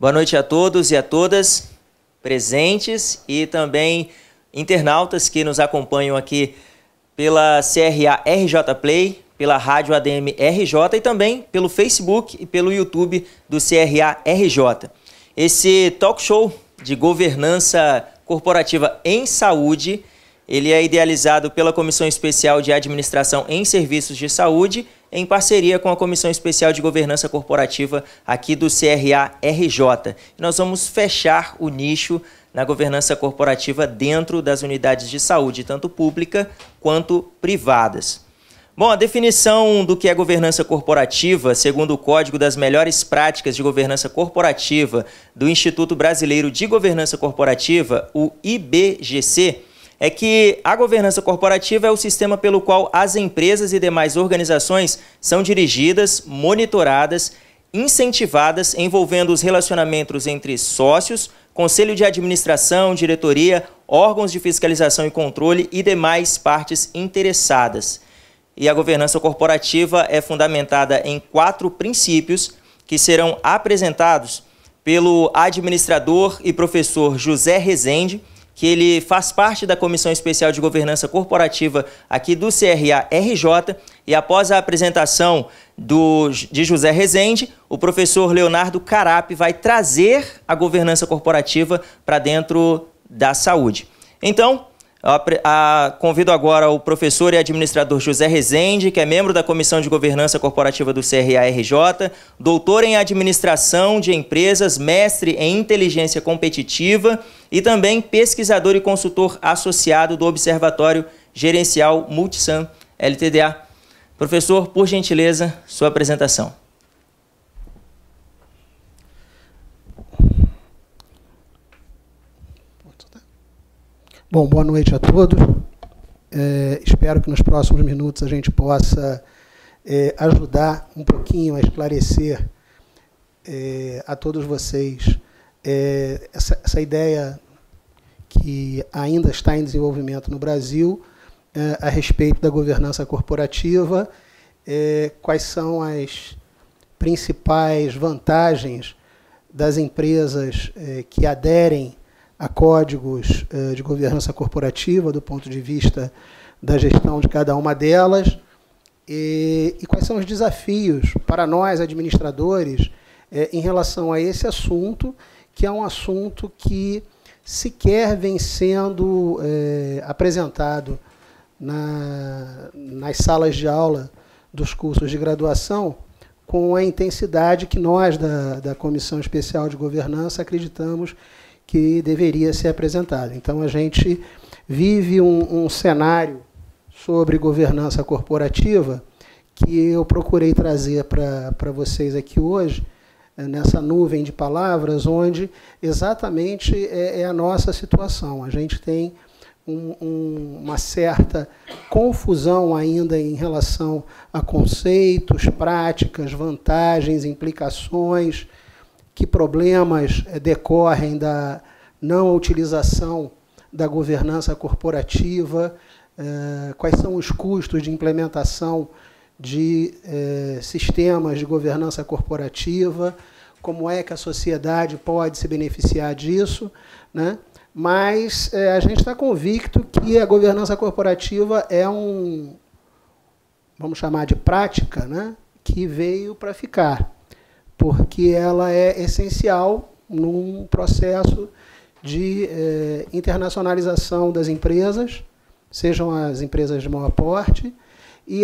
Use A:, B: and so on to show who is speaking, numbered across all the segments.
A: Boa noite a todos e a todas presentes e também internautas que nos acompanham aqui pela CRA RJ Play, pela Rádio ADM RJ e também pelo Facebook e pelo YouTube do CRA RJ. Esse talk show de governança corporativa em saúde, ele é idealizado pela Comissão Especial de Administração em Serviços de Saúde, em parceria com a Comissão Especial de Governança Corporativa aqui do CRA RJ. Nós vamos fechar o nicho na governança corporativa dentro das unidades de saúde, tanto pública quanto privadas. Bom, a definição do que é governança corporativa, segundo o Código das Melhores Práticas de Governança Corporativa do Instituto Brasileiro de Governança Corporativa, o IBGC, é que a governança corporativa é o sistema pelo qual as empresas e demais organizações são dirigidas, monitoradas, incentivadas, envolvendo os relacionamentos entre sócios, conselho de administração, diretoria, órgãos de fiscalização e controle e demais partes interessadas. E a governança corporativa é fundamentada em 4 princípios que serão apresentados pelo administrador e professor José Rezende, que ele faz parte da Comissão Especial de Governança Corporativa aqui do CRA RJ, e após a apresentação de José Rezende, o professor Leonardo Carap vai trazer a governança corporativa para dentro da saúde. Então, convido agora o professor e administrador José Rezende, que é membro da Comissão de Governança Corporativa do CRA RJ, doutor em Administração de Empresas, mestre em Inteligência Competitiva e também pesquisador e consultor associado do Observatório Gerencial Multisan LTDA. Professor, por gentileza, sua apresentação.
B: Bom, boa noite a todos. Espero que nos próximos minutos a gente possa ajudar um pouquinho a esclarecer a todos vocês essa ideia que ainda está em desenvolvimento no Brasil a respeito da governança corporativa, quais são as principais vantagens das empresas que aderem a códigos de governança corporativa do ponto de vista da gestão de cada uma delas e quais são os desafios para nós, administradores, em relação a esse assunto, que é um assunto que sequer vem sendo apresentado nas salas de aula dos cursos de graduação com a intensidade que nós, da Comissão Especial de Governança, acreditamos que deveria ser apresentado. Então, a gente vive um cenário sobre governança corporativa que eu procurei trazer para vocês aqui hoje, nessa nuvem de palavras, onde exatamente é a nossa situação. A gente tem uma certa confusão ainda em relação a conceitos, práticas, vantagens, implicações, que problemas decorrem da não utilização da governança corporativa, quais são os custos de implementação de sistemas de governança corporativa, como é que a sociedade pode se beneficiar disso, né? Mas a gente está convicto que a governança corporativa é vamos chamar de prática, né, que veio para ficar, porque ela é essencial num processo de internacionalização das empresas, sejam as empresas de maior porte, e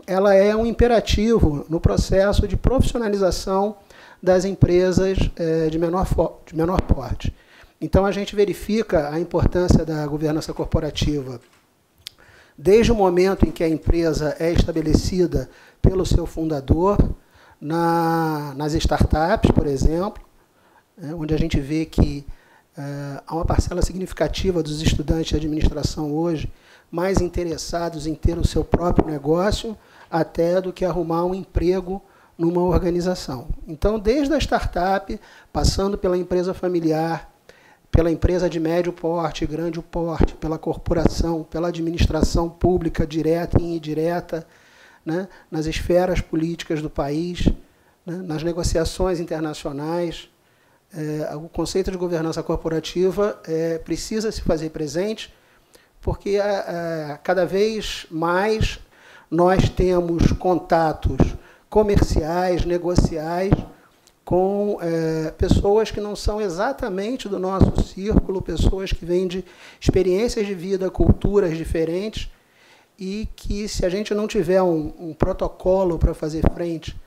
B: ela é um imperativo no processo de profissionalização das empresas de menor porte. Então, a gente verifica a importância da governança corporativa desde o momento em que a empresa é estabelecida pelo seu fundador, nas startups, por exemplo, onde a gente vê que há uma parcela significativa dos estudantes de administração hoje mais interessados em ter o seu próprio negócio até do que arrumar um emprego numa organização. Então, desde a startup, passando pela empresa familiar, pela empresa de médio porte, grande porte, pela corporação, pela administração pública direta e indireta, né, nas esferas políticas do país, né, nas negociações internacionais, o conceito de governança corporativa precisa se fazer presente, porque cada vez mais nós temos contatos comerciais, negociais, com pessoas que não são exatamente do nosso círculo, pessoas que vêm de experiências de vida, culturas diferentes, e que, se a gente não tiver um protocolo para fazer frente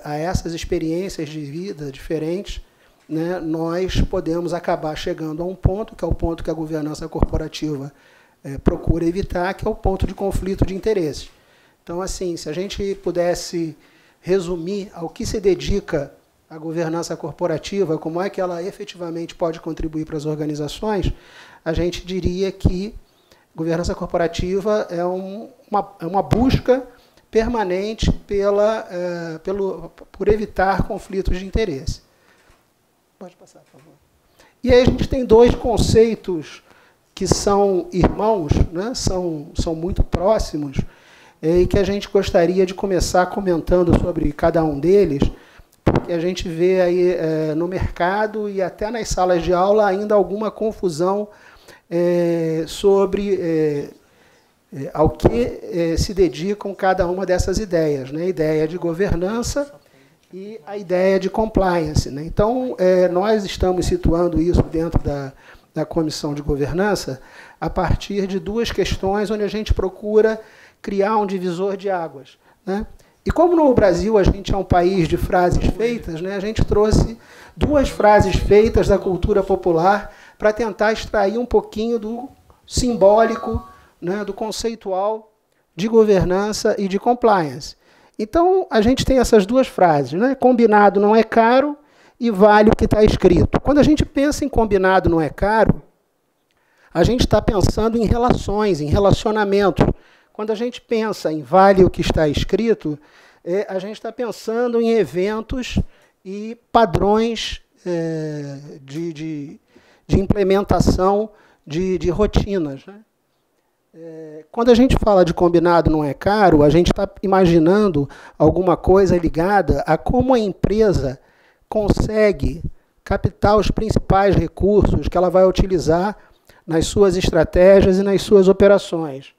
B: a essas experiências de vida diferentes, né, nós podemos acabar chegando a um ponto, que é o ponto que a governança corporativa procura evitar, que é o ponto de conflito de interesses. Então, assim, se a gente pudesse resumir ao que se dedica a governança corporativa, como é que ela efetivamente pode contribuir para as organizações, a gente diria que governança corporativa é uma busca permanente por evitar conflitos de interesse. Pode passar, por favor. E aí a gente tem dois conceitos que são irmãos, né, são muito próximos, e que a gente gostaria de começar comentando sobre cada um deles, porque a gente vê aí no mercado e até nas salas de aula ainda alguma confusão sobre ao que se dedicam cada uma dessas ideias, né? A ideia de governança e a ideia de compliance, né? Então, nós estamos situando isso dentro da comissão de governança a partir de duas questões onde a gente procura criar um divisor de águas, né? E como no Brasil a gente é um país de frases feitas, né, a gente trouxe duas frases feitas da cultura popular para tentar extrair um pouquinho do simbólico, né, do conceitual de governança e de compliance. Então, a gente tem essas duas frases, né? Combinado não é caro e vale o que está escrito. Quando a gente pensa em combinado não é caro, a gente está pensando em relações, em relacionamentos. Quando a gente pensa em vale o que está escrito, a gente está pensando em eventos e padrões de implementação de rotinas, né? Quando a gente fala de combinado não é caro, a gente está imaginando alguma coisa ligada a como a empresa consegue captar os principais recursos que ela vai utilizar nas suas estratégias e nas suas operações.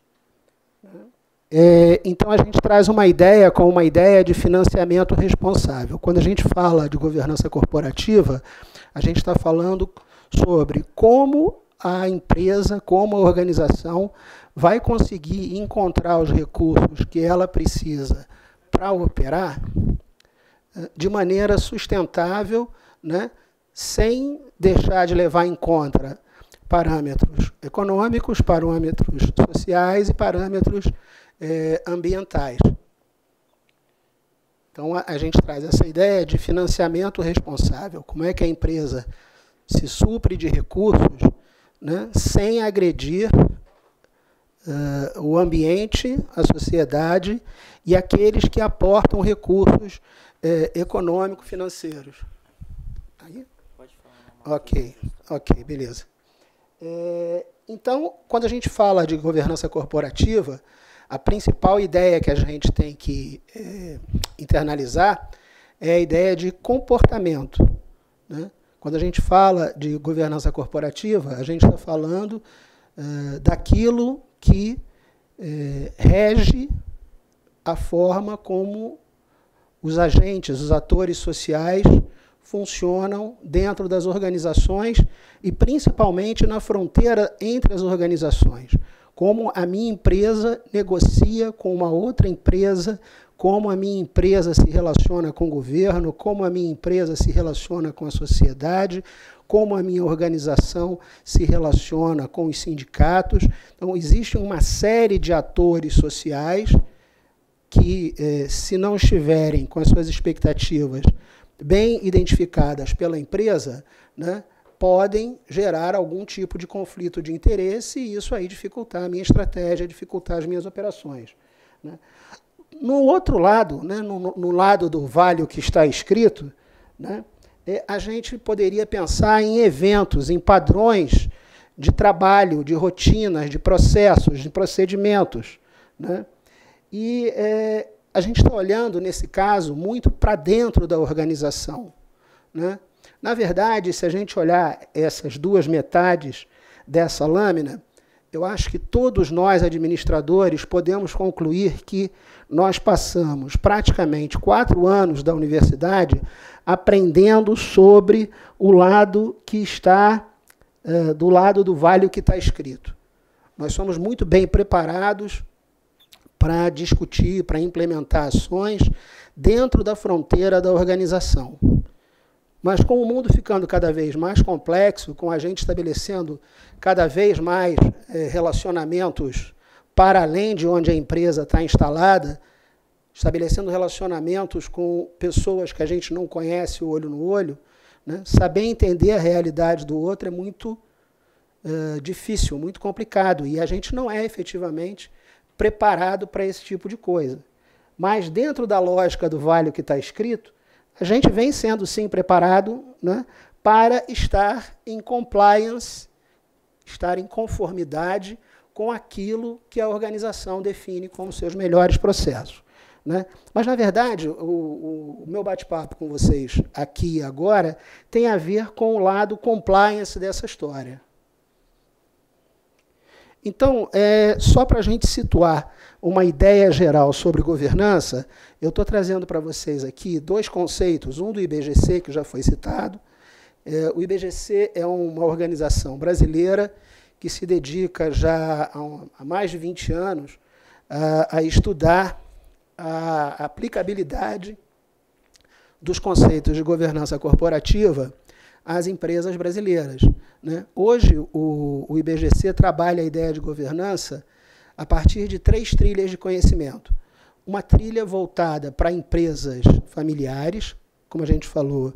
B: Então, a gente traz uma ideia como uma ideia de financiamento responsável. Quando a gente fala de governança corporativa, a gente está falando sobre como a empresa, como a organização vai conseguir encontrar os recursos que ela precisa para operar de maneira sustentável, né, sem deixar de levar em conta parâmetros econômicos, parâmetros sociais e parâmetros ambientais. Então, a gente traz essa ideia de financiamento responsável. Como é que a empresa se supre de recursos, né, sem agredir o ambiente, a sociedade e aqueles que aportam recursos econômico-financeiros. Aí? Pode falar. Ok, beleza. Então, quando a gente fala de governança corporativa, a principal ideia que a gente tem que internalizar é a ideia de comportamento, né? Quando a gente fala de governança corporativa, a gente está falando daquilo que rege a forma como os agentes, os atores sociais funcionam dentro das organizações e principalmente na fronteira entre as organizações. Como a minha empresa negocia com uma outra empresa, como a minha empresa se relaciona com o governo, como a minha empresa se relaciona com a sociedade, como a minha organização se relaciona com os sindicatos. Então, existe uma série de atores sociais que, se não estiverem com as suas expectativas bem identificadas pela empresa, né, podem gerar algum tipo de conflito de interesse e isso aí dificultar a minha estratégia, dificultar as minhas operações, né? No outro lado, né, no lado do vale o que está escrito, né, a gente poderia pensar em eventos, em padrões de trabalho, de rotinas, de processos, de procedimentos, né? E a gente está olhando, nesse caso, muito para dentro da organização, né? Na verdade, se a gente olhar essas duas metades dessa lâmina, eu acho que todos nós, administradores, podemos concluir que nós passamos praticamente 4 anos da universidade aprendendo sobre o lado que está do lado do vale que está escrito. Nós somos muito bem preparados para discutir, para implementar ações dentro da fronteira da organização. Mas com o mundo ficando cada vez mais complexo, com a gente estabelecendo cada vez mais relacionamentos para além de onde a empresa está instalada, estabelecendo relacionamentos com pessoas que a gente não conhece o olho no olho, né? Saber entender a realidade do outro é muito difícil, muito complicado, e a gente não é efetivamente preparado para esse tipo de coisa. Mas dentro da lógica do vale que está escrito, a gente vem sendo, sim, preparado, né, para estar em compliance, estar em conformidade com aquilo que a organização define como seus melhores processos, né? Mas, na verdade, o meu bate-papo com vocês aqui e agora tem a ver com o lado compliance dessa história. Então, só para a gente situar uma ideia geral sobre governança, eu estou trazendo para vocês aqui 2 conceitos, um do IBGC, que já foi citado. O IBGC é uma organização brasileira que se dedica já há mais de 20 anos a estudar a aplicabilidade dos conceitos de governança corporativa às empresas brasileiras, né? Hoje, o IBGC trabalha a ideia de governança a partir de 3 trilhas de conhecimento. Uma trilha voltada para empresas familiares, como a gente falou,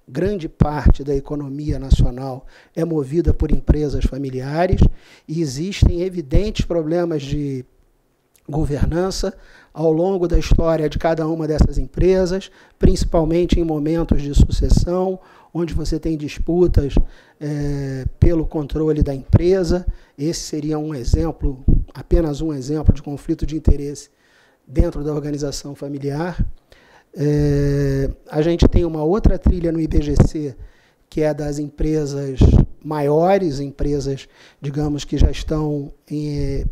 B: grande parte da economia nacional é movida por empresas familiares e existem evidentes problemas de governança ao longo da história de cada uma dessas empresas, principalmente em momentos de sucessão, onde você tem disputas pelo controle da empresa. Esse seria um exemplo, apenas um exemplo de conflito de interesse dentro da organização familiar. A gente tem uma outra trilha no IBGC, que é das empresas maiores, empresas, digamos, que já estão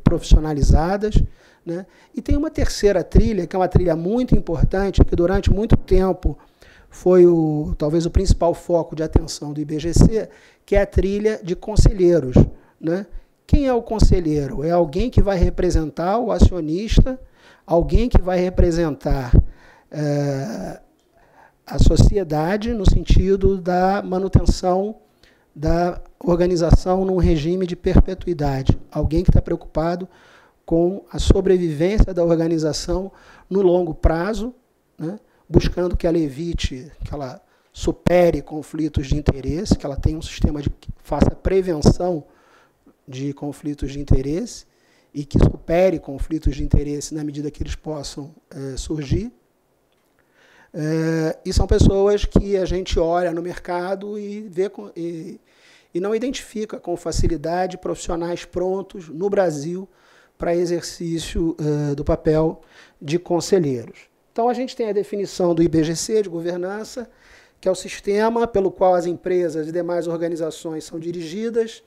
B: profissionalizadas, né? E tem uma terceira trilha, que é uma trilha muito importante, que durante muito tempo foi talvez o principal foco de atenção do IBGC, que é a trilha de conselheiros, né? Quem é o conselheiro? É alguém que vai representar o acionista, alguém que vai representar a sociedade no sentido da manutenção da organização num regime de perpetuidade. Alguém que está preocupado com a sobrevivência da organização no longo prazo, né, buscando que ela evite, que ela supere conflitos de interesse, que ela tenha um sistema que faça prevenção de conflitos de interesse e que supere conflitos de interesse na medida que eles possam surgir. E são pessoas que a gente olha no mercado e vê e não identifica com facilidade profissionais prontos no Brasil para exercício do papel de conselheiros. Então, a gente tem a definição do IBGC de governança, que é o sistema pelo qual as empresas e demais organizações são dirigidas,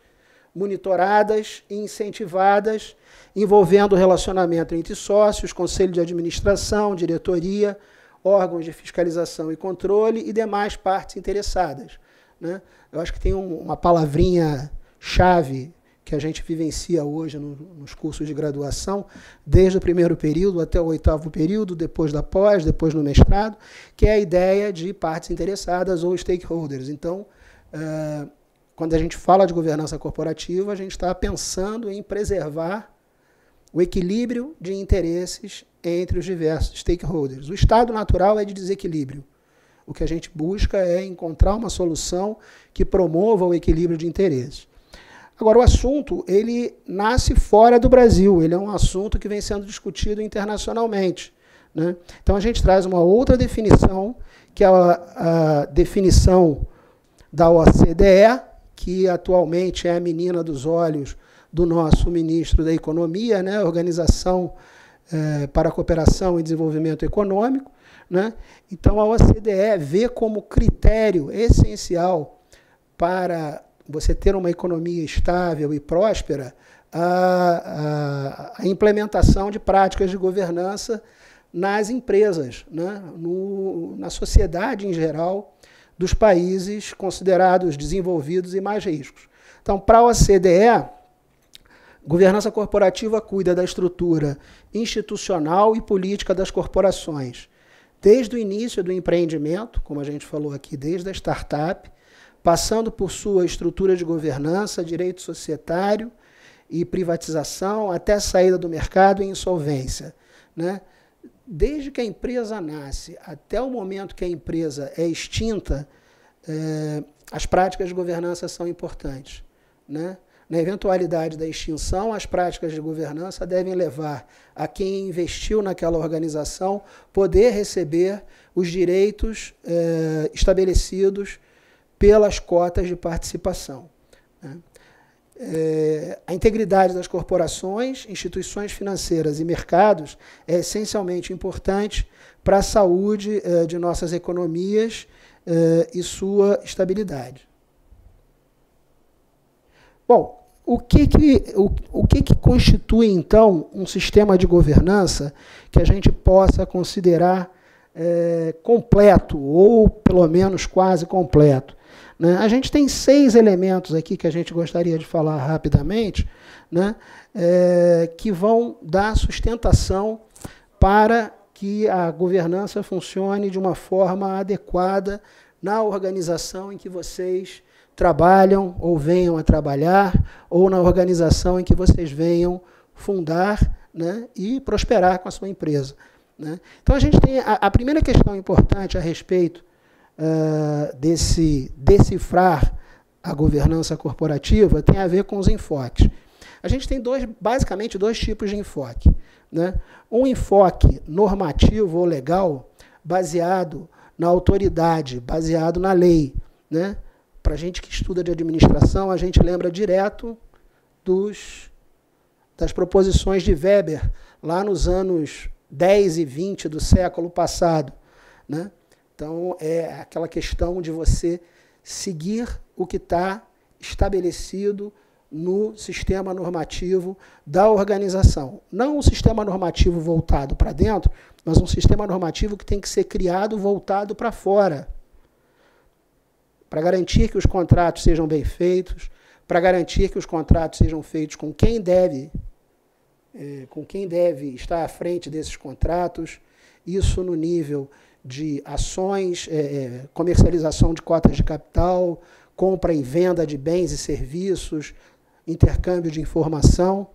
B: monitoradas e incentivadas, envolvendo o relacionamento entre sócios, conselho de administração, diretoria, órgãos de fiscalização e controle e demais partes interessadas, né? Eu acho que tem uma palavrinha-chave que a gente vivencia hoje nos cursos de graduação, desde o primeiro período até o 8º período, depois da pós, depois no mestrado, que é a ideia de partes interessadas ou stakeholders. Então, quando a gente fala de governança corporativa, a gente está pensando em preservar o equilíbrio de interesses entre os diversos stakeholders. O estado natural é de desequilíbrio. O que a gente busca é encontrar uma solução que promova o equilíbrio de interesses. Agora, o assunto, ele nasce fora do Brasil, ele é um assunto que vem sendo discutido internacionalmente, né? Então, a gente traz uma outra definição, que é a definição da OCDE, que atualmente é a menina dos olhos do nosso ministro da Economia, né? Organização para a Cooperação e Desenvolvimento Econômico, né? Então, a OCDE vê como critério essencial para você ter uma economia estável e próspera a implementação de práticas de governança nas empresas, né? Na sociedade em geral, dos países considerados desenvolvidos e mais ricos. Então, para a OCDE, governança corporativa cuida da estrutura institucional e política das corporações, desde o início do empreendimento, como a gente falou aqui, desde a startup, passando por sua estrutura de governança, direito societário e privatização, até a saída do mercado e insolvência, né? Desde que a empresa nasce até o momento que a empresa é extinta, as práticas de governança são importantes, né? Na eventualidade da extinção, as práticas de governança devem levar a quem investiu naquela organização poder receber os direitos estabelecidos pelas cotas de participação, né? A integridade das corporações, instituições financeiras e mercados é essencialmente importante para a saúde de nossas economias e sua estabilidade. Bom, o que constitui, então, um sistema de governança que a gente possa considerar completo, ou pelo menos quase completo? Né? A gente tem 6 elementos aqui que a gente gostaria de falar rapidamente, né? Que vão dar sustentação para que a governança funcione de uma forma adequada na organização em que vocês trabalham ou venham a trabalhar, ou na organização em que vocês venham fundar, né? E prosperar com a sua empresa, né? Então, a gente tem a primeira questão importante a respeito decifrar a governança corporativa tem a ver com os enfoques. A gente tem basicamente dois tipos de enfoque, né? Um enfoque normativo ou legal, baseado na autoridade, baseado na lei, né? Para a gente que estuda de administração, a gente lembra direto das proposições de Weber, lá nos anos 10 e 20 do século passado, né? Então, é aquela questão de você seguir o que está estabelecido no sistema normativo da organização. Não um sistema normativo voltado para dentro, mas um sistema normativo que tem que ser criado voltado para fora, para garantir que os contratos sejam bem feitos, para garantir que os contratos sejam feitos com quem deve estar à frente desses contratos, isso no nível de ações, comercialização de cotas de capital, compra e venda de bens e serviços, intercâmbio de informação.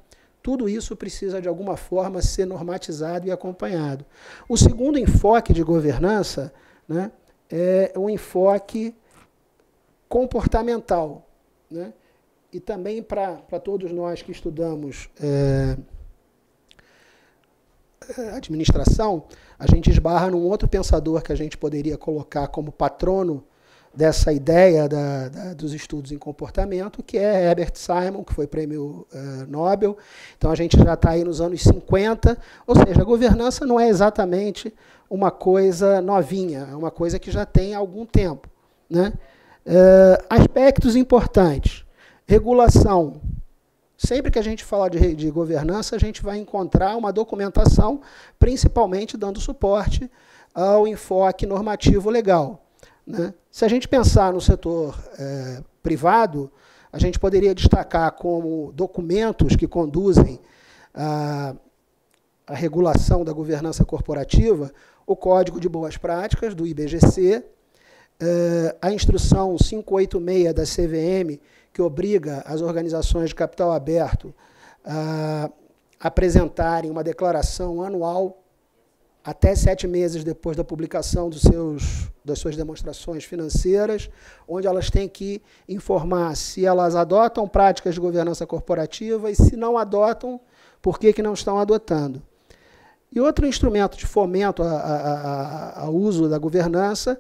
B: Tudo isso precisa, de alguma forma, ser normatizado e acompanhado. O segundo enfoque de governança, né, é o enfoque comportamental, né? E também para todos nós que estudamos administração, a gente esbarra num outro pensador que a gente poderia colocar como patrono dessa ideia dos estudos em comportamento, que é Herbert Simon, que foi prêmio Nobel. Então, a gente já está aí nos anos 50, ou seja, a governança não é exatamente uma coisa novinha, é uma coisa que já tem algum tempo, né? Aspectos importantes. Regulação. Sempre que a gente fala de governança, a gente vai encontrar uma documentação, principalmente dando suporte ao enfoque normativo legal, né? Se a gente pensar no setor privado, a gente poderia destacar como documentos que conduzem a regulação da governança corporativa o Código de Boas Práticas, do IBGC, a Instrução 586 da CVM, que obriga as organizações de capital aberto a apresentarem uma declaração anual até 7 meses depois da publicação das suas demonstrações financeiras, onde elas têm que informar se elas adotam práticas de governança corporativa e, se não adotam, por que não estão adotando. E outro instrumento de fomento ao uso da governança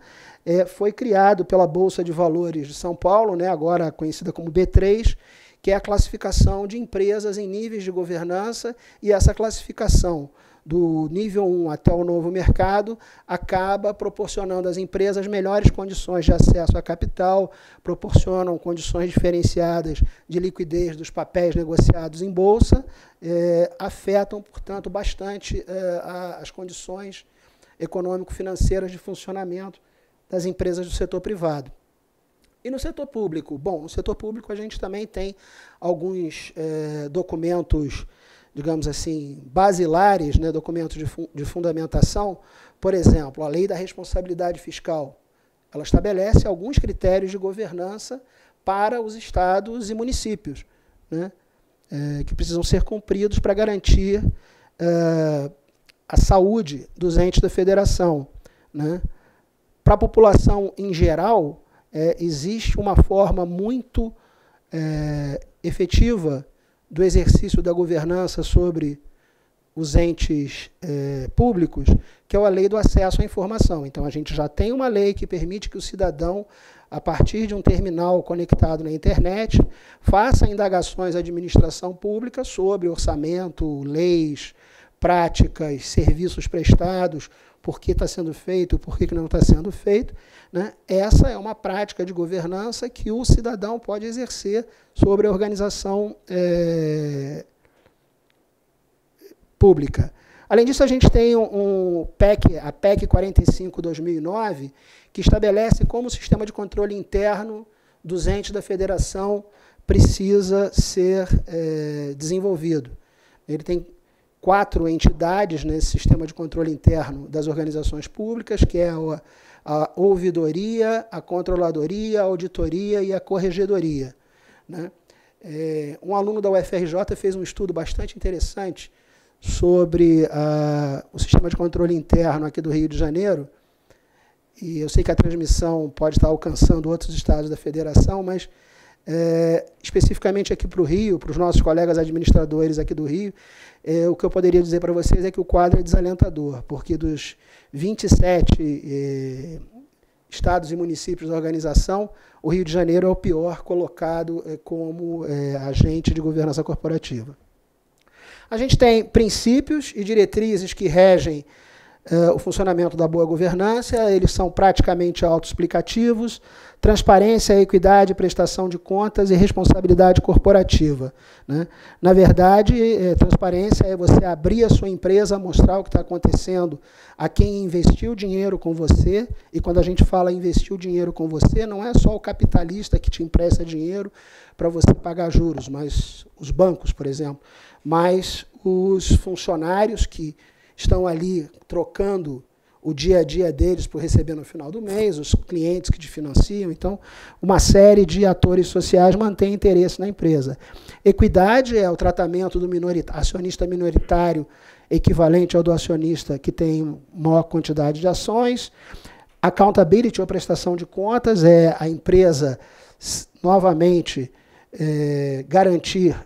B: foi criado pela Bolsa de Valores de São Paulo, né, agora conhecida como B3, que é a classificação de empresas em níveis de governança, e essa classificação do nível 1 até o novo mercado acaba proporcionando às empresas melhores condições de acesso a capital, proporcionam condições diferenciadas de liquidez dos papéis negociados em bolsa, afetam, portanto, bastante as condições econômico-financeiras de funcionamento das empresas do setor privado. E no setor público? Bom, no setor público a gente também tem alguns documentos, digamos assim, basilares, né, documentos de fundamentação. Por exemplo, a Lei da Responsabilidade Fiscal. Ela estabelece alguns critérios de governança para os estados e municípios, né, que precisam ser cumpridos para garantir a saúde dos entes da federação, né. Para a população em geral, existe uma forma muito efetiva do exercício da governança sobre os entes públicos, que é a lei do acesso à informação. Então, a gente já tem uma lei que permite que o cidadão, a partir de um terminal conectado na internet, faça indagações à administração pública sobre orçamento, leis, práticas, serviços prestados, por que está sendo feito, por que não está sendo feito, né? Essa é uma prática de governança que o cidadão pode exercer sobre a organização pública. Além disso, a gente tem a PEC 45/2009, que estabelece como o sistema de controle interno dos entes da federação precisa ser desenvolvido. Ele tem 4 entidades nesse sistema de controle interno das organizações públicas, que é a ouvidoria, a controladoria, a auditoria e a corregedoria, né? Um aluno da UFRJ fez um estudo bastante interessante sobre o sistema de controle interno aqui do Rio de Janeiro, e eu sei que a transmissão pode estar alcançando outros estados da federação, mas especificamente aqui para o Rio, para os nossos colegas administradores aqui do Rio, o que eu poderia dizer para vocês é que o quadro é desalentador, porque dos 27 estados e municípios da organização, o Rio de Janeiro é o pior colocado como agente de governança corporativa. A gente tem princípios e diretrizes que regem o funcionamento da boa governança, eles são praticamente autoexplicativos: transparência, equidade, prestação de contas e responsabilidade corporativa, né? Na verdade, transparência é você abrir a sua empresa, mostrar o que está acontecendo a quem investiu dinheiro com você, e quando a gente fala investiu dinheiro com você, não é só o capitalista que te empresta dinheiro para você pagar juros, mas os bancos, por exemplo, mas os funcionários que estão ali trocando o dia a dia deles por receber no final do mês, os clientes que te financiam. Então, uma série de atores sociais mantém interesse na empresa. Equidade é o tratamento do acionista minoritário equivalente ao do acionista que tem maior quantidade de ações. Accountability, ou prestação de contas, é a empresa, novamente, garantir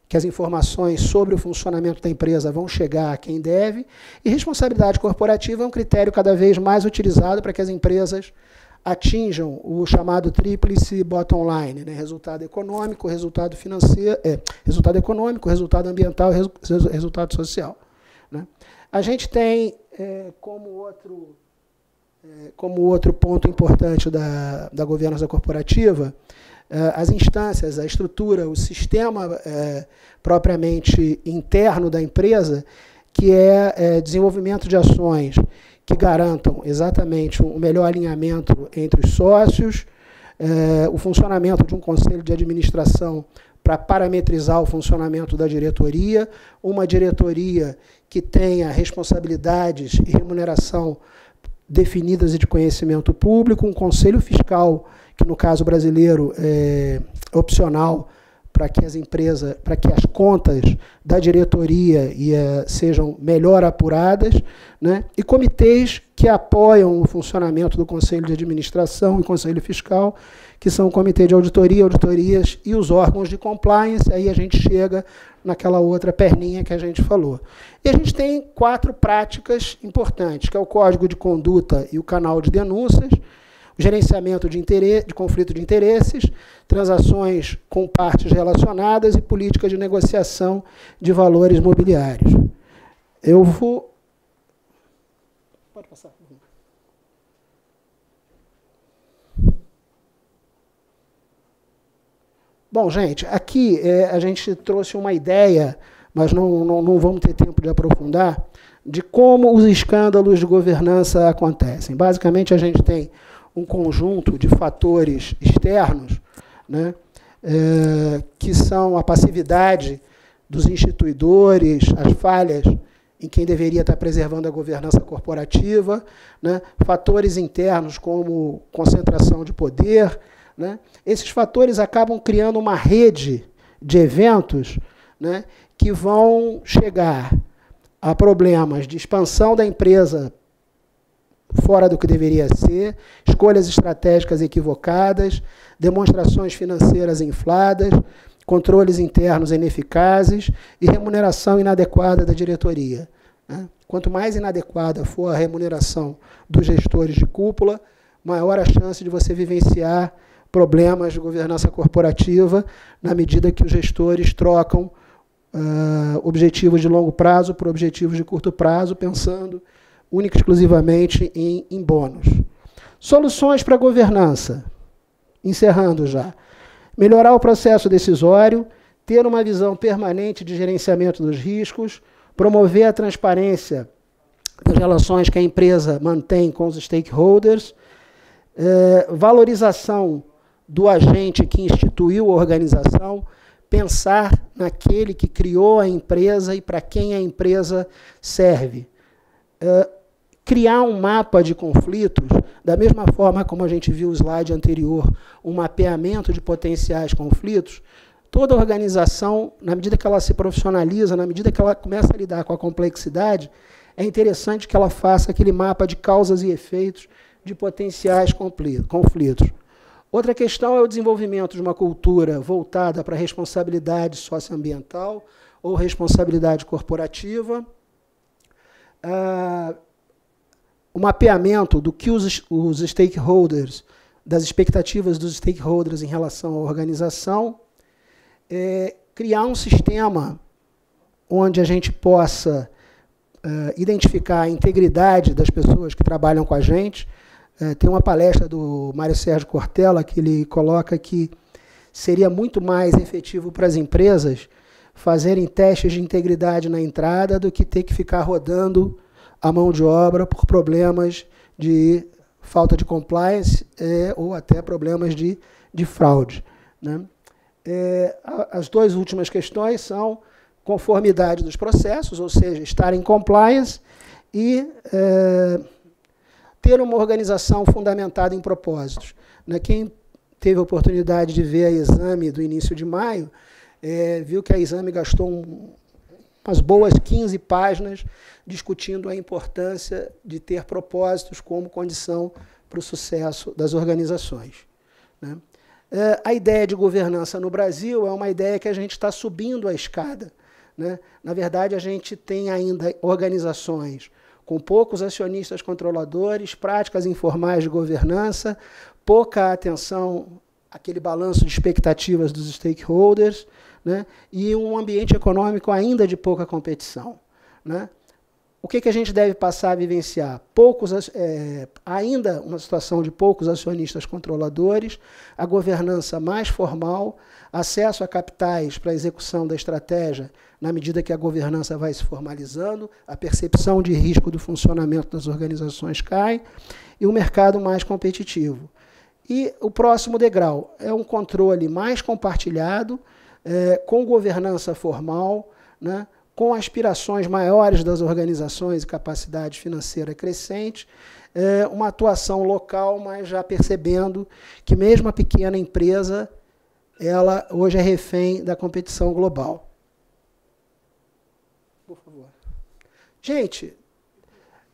B: que as informações sobre o funcionamento da empresa vão chegar a quem deve. E responsabilidade corporativa é um critério cada vez mais utilizado para que as empresas atinjam o chamado tríplice bottom line, né? Resultado econômico, resultado financeiro, resultado econômico, resultado ambiental e resultado social, né? A gente tem como outro ponto importante da governança corporativa as instâncias, a estrutura, o sistema propriamente interno da empresa, que é desenvolvimento de ações que garantam exatamente um melhor alinhamento entre os sócios, o funcionamento de um conselho de administração para parametrizar o funcionamento da diretoria, uma diretoria que tenha responsabilidades e remuneração definidas e de conhecimento público, um conselho fiscal, que no caso brasileiro é opcional, para que as contas da diretoria sejam melhor apuradas, né? E comitês que apoiam o funcionamento do Conselho de Administração e Conselho Fiscal, que são o Comitê de Auditoria, Auditorias e os órgãos de compliance. Aí a gente chega naquela outra perninha que a gente falou. E a gente tem 4 práticas importantes, que é o Código de Conduta e o Canal de Denúncias. gerenciamento de conflito de interesses, transações com partes relacionadas e política de negociação de valores mobiliários. Eu vou... Pode passar. Bom, gente, aqui a gente trouxe uma ideia, mas não vamos ter tempo de aprofundar, de como os escândalos de governança acontecem. Basicamente, a gente tem um conjunto de fatores externos, né, que são a passividade dos instituidores, as falhas em quem deveria estar preservando a governança corporativa, né, fatores internos como concentração de poder, né. Esses fatores acabam criando uma rede de eventos, né, que vão chegar a problemas de expansão da empresa fora do que deveria ser, escolhas estratégicas equivocadas, demonstrações financeiras infladas, controles internos ineficazes e remuneração inadequada da diretoria, né? Quanto mais inadequada for a remuneração dos gestores de cúpula, maior a chance de você vivenciar problemas de governança corporativa na medida que os gestores trocam objetivos de longo prazo por objetivos de curto prazo, pensando única e exclusivamente em bônus. Soluções para a governança. Encerrando já. Melhorar o processo decisório, ter uma visão permanente de gerenciamento dos riscos, promover a transparência das relações que a empresa mantém com os stakeholders, valorização do agente que instituiu a organização, pensar naquele que criou a empresa e para quem a empresa serve. Criar um mapa de conflitos, da mesma forma como a gente viu o slide anterior, um mapeamento de potenciais conflitos. Toda organização, na medida que ela se profissionaliza, na medida que ela começa a lidar com a complexidade, é interessante que ela faça aquele mapa de causas e efeitos de potenciais conflitos. Outra questão é o desenvolvimento de uma cultura voltada para a responsabilidade socioambiental ou responsabilidade corporativa, o mapeamento do que os stakeholders, das expectativas dos stakeholders em relação à organização, criar um sistema onde a gente possa identificar a integridade das pessoas que trabalham com a gente. Tem uma palestra do Mário Sérgio Cortella que ele coloca que seria muito mais efetivo para as empresas fazerem testes de integridade na entrada do que ter que ficar rodando a mão de obra por problemas de falta de compliance ou até problemas de fraude, né? As duas últimas questões são conformidade dos processos, ou seja, estar em compliance e ter uma organização fundamentada em propósitos. Quem teve a oportunidade de ver a Exame do início de maio, viu que a Exame gastou umas boas 15 páginas discutindo a importância de ter propósitos como condição para o sucesso das organizações, né? A ideia de governança no Brasil é uma ideia que a gente está subindo a escada, né? Na verdade, a gente tem ainda organizações com poucos acionistas controladores, práticas informais de governança, pouca atenção àquele balanço de expectativas dos stakeholders, né? E um ambiente econômico ainda de pouca competição, né? O que a gente deve passar a vivenciar? Ainda uma situação de poucos acionistas controladores, a governança mais formal, acesso a capitais para a execução da estratégia, na medida que a governança vai se formalizando, a percepção de risco do funcionamento das organizações cai, e um mercado mais competitivo. E o próximo degrau é um controle mais compartilhado, com governança formal, né, com aspirações maiores das organizações e capacidade financeira crescente, uma atuação local, mas já percebendo que mesmo a pequena empresa, ela hoje é refém da competição global. Por favor. Gente,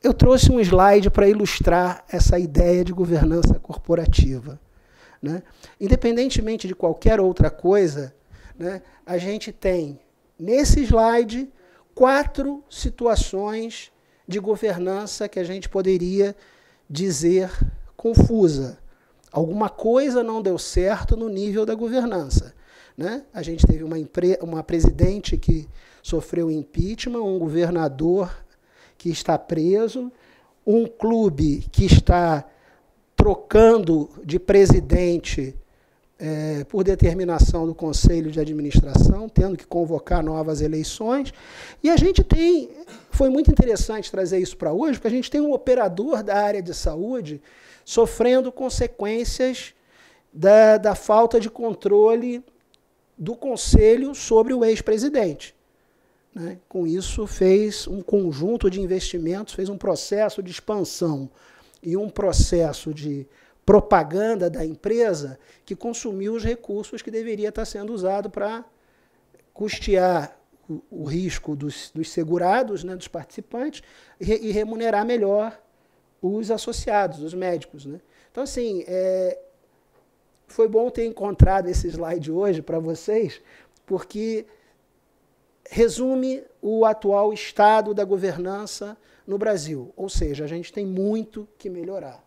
B: eu trouxe um slide para ilustrar essa ideia de governança corporativa, né? Independentemente de qualquer outra coisa, né, a gente tem, nesse slide, 4 situações de governança que a gente poderia dizer confusa, Alguma coisa não deu certo no nível da governança, né? A gente teve uma presidente que sofreu impeachment, um governador que está preso, um clube que está trocando de presidente por determinação do Conselho de Administração, tendo que convocar novas eleições. E a gente tem, foi muito interessante trazer isso para hoje, porque a gente tem um operador da área de saúde sofrendo consequências da falta de controle do Conselho sobre o ex-presidente. Né? Com isso, fez um conjunto de investimentos, fez um processo de expansão e um processo de propaganda da empresa que consumiu os recursos que deveria estar sendo usado para custear o risco dos segurados, né, dos participantes, e remunerar melhor os associados, os médicos. Né? Então, assim, foi bom ter encontrado esse slide hoje para vocês, porque resume o atual estado da governança no Brasil. Ou seja, a gente tem muito que melhorar.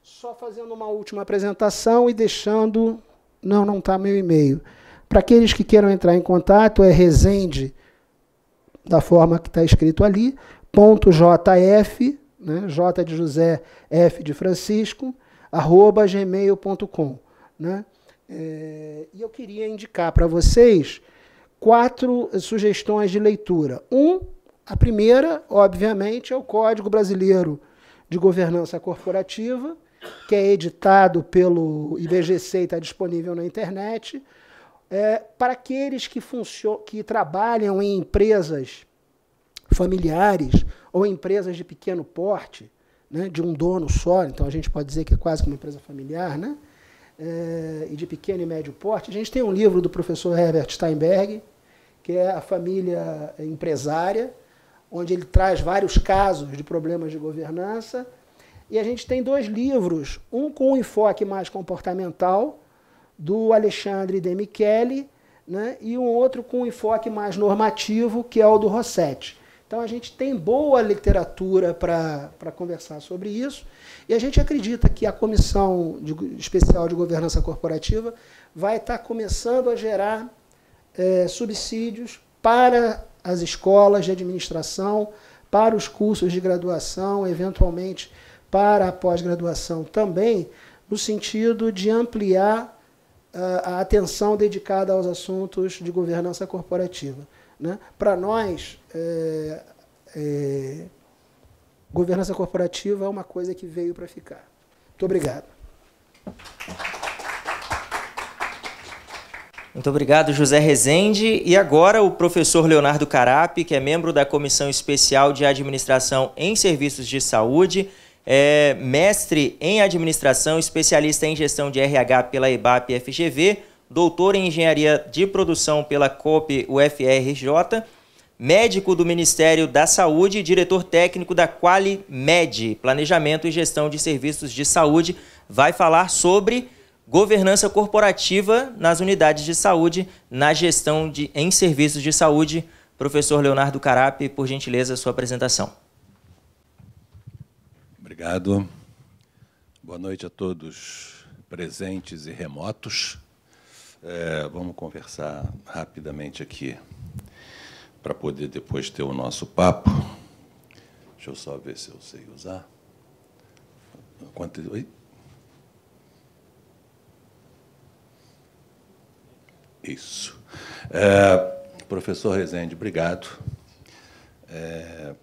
B: Só fazendo uma última apresentação e deixando... Não está meu e-mail. Para aqueles que queiram entrar em contato, é Rezende, da forma que está escrito ali, .jf, né, J de José, F de Francisco, @gmail.com. Né? E eu queria indicar para vocês 4 sugestões de leitura. A primeira, obviamente, é o Código Brasileiro de Governança Corporativa, que é editado pelo IBGC e está disponível na internet. Para aqueles que trabalham em empresas familiares ou empresas de pequeno porte, né, de um dono só, então a gente pode dizer que é quase como uma empresa familiar, né, e de pequeno e médio porte. A gente tem um livro do professor Herbert Steinberg, que é A Família Empresária, onde ele traz vários casos de problemas de governança. E a gente tem 2 livros, um com um enfoque mais comportamental, do Alexandre De Michele, né, e um outro com um enfoque mais normativo, que é o do Rossetti. Então, a gente tem boa literatura para conversar sobre isso, e a gente acredita que a Comissão Especial de Governança Corporativa vai estar começando a gerar subsídios para as escolas de administração, para os cursos de graduação, eventualmente para a pós-graduação também, no sentido de ampliar a atenção dedicada aos assuntos de governança corporativa. Né? Para nós, governança corporativa é uma coisa que veio para ficar. Muito obrigado.
A: Muito obrigado, José Rezende. E agora o professor Leonardo Carappi, que é membro da Comissão Especial de Administração em Serviços de Saúde, é mestre em administração, especialista em gestão de RH pela EBAP-FGV, doutor em engenharia de produção pela COP UFRJ, médico do Ministério da Saúde e diretor técnico da QualiMed, Planejamento e Gestão de Serviços de Saúde, vai falar sobre governança corporativa nas unidades de saúde, na gestão em serviços de saúde. Professor Leonardo Carappi, por gentileza, sua apresentação.
C: Obrigado. Boa noite a todos presentes e remotos. Vamos conversar rapidamente aqui para poder depois ter o nosso papo. Deixa eu só ver se eu sei usar. Oi? Isso. Professor Rezende, obrigado.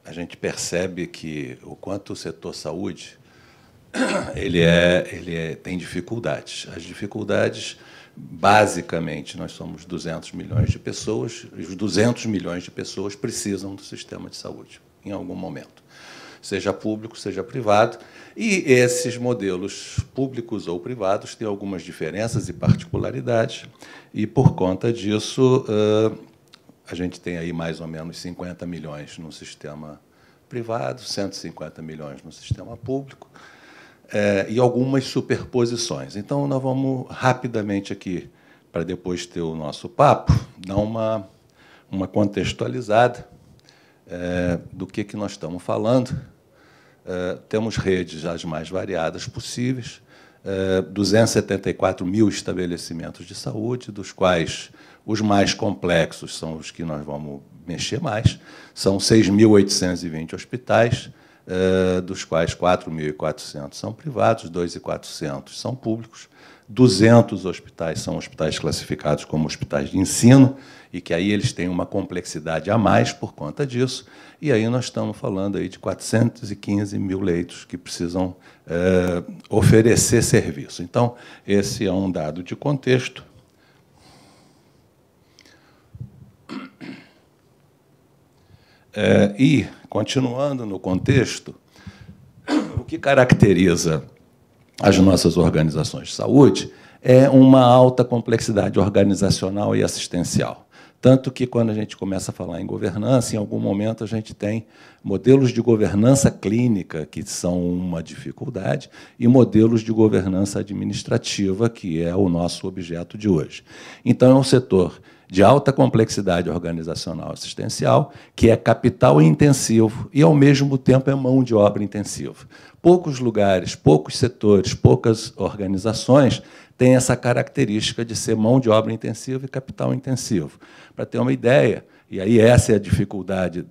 C: A gente percebe que o quanto o setor saúde tem dificuldades. As dificuldades, basicamente, nós somos 200 milhões de pessoas, e os 200 milhões de pessoas precisam do sistema de saúde, em algum momento, seja público, seja privado, e esses modelos públicos ou privados têm algumas diferenças e particularidades, e, por conta disso, a gente tem aí mais ou menos 50 milhões no sistema privado, 150 milhões no sistema público, e algumas superposições. Então, nós vamos rapidamente aqui, para depois ter o nosso papo, dar uma contextualizada do que nós estamos falando, temos redes as mais variadas possíveis, 274 mil estabelecimentos de saúde, dos quais os mais complexos são os que nós vamos mexer mais, são 6.820 hospitais, dos quais 4.400 são privados, 2.400 são públicos, 200 hospitais são hospitais classificados como hospitais de ensino, e que aí eles têm uma complexidade a mais por conta disso, e aí nós estamos falando aí de 415 mil leitos que precisam oferecer serviço. Então, esse é um dado de contexto. E, continuando no contexto, o que caracteriza as nossas organizações de saúde é uma alta complexidade organizacional e assistencial. Tanto que, quando a gente começa a falar em governança, em algum momento a gente tem modelos de governança clínica, que são uma dificuldade, e modelos de governança administrativa, que é o nosso objeto de hoje. Então, é um setor de alta complexidade organizacional assistencial, que é capital intensivo e, ao mesmo tempo, é mão de obra intensiva. Poucos lugares, poucos setores, poucas organizações têm essa característica de ser mão de obra intensiva e capital intensivo. Para ter uma ideia, e aí essa é a dificuldade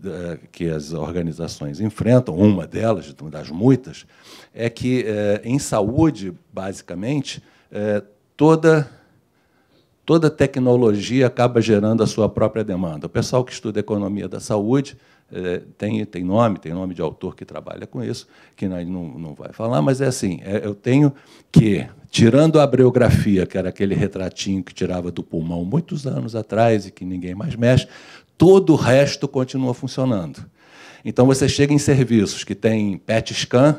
C: que as organizações enfrentam, uma delas, das muitas, é que, em saúde, basicamente, toda tecnologia acaba gerando a sua própria demanda. O pessoal que estuda economia da saúde tem nome de autor que trabalha com isso, que nós não vai falar, mas é assim, eu tenho que, tirando a abreugrafia, que era aquele retratinho que tirava do pulmão muitos anos atrás e que ninguém mais mexe, todo o resto continua funcionando. Então, você chega em serviços que tem PET scan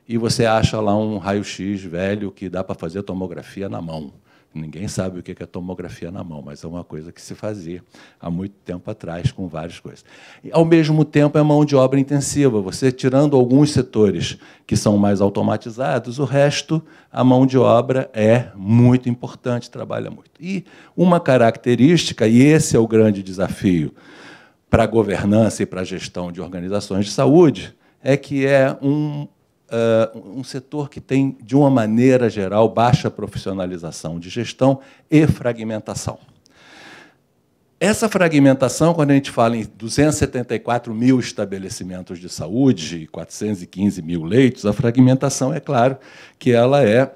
C: e você acha lá um raio-x velho que dá para fazer tomografia na mão. Ninguém sabe o que é tomografia na mão, mas é uma coisa que se fazia há muito tempo atrás, com várias coisas. E, ao mesmo tempo, é mão de obra intensiva. Você, tirando alguns setores que são mais automatizados, o resto, a mão de obra é muito importante, trabalha muito. E uma característica, e esse é o grande desafio para a governança e para a gestão de organizações de saúde, é que é um setor que tem, de uma maneira geral, baixa profissionalização de gestão e fragmentação. Essa fragmentação, quando a gente fala em 274 mil estabelecimentos de saúde e 415 mil leitos, a fragmentação, é claro que ela é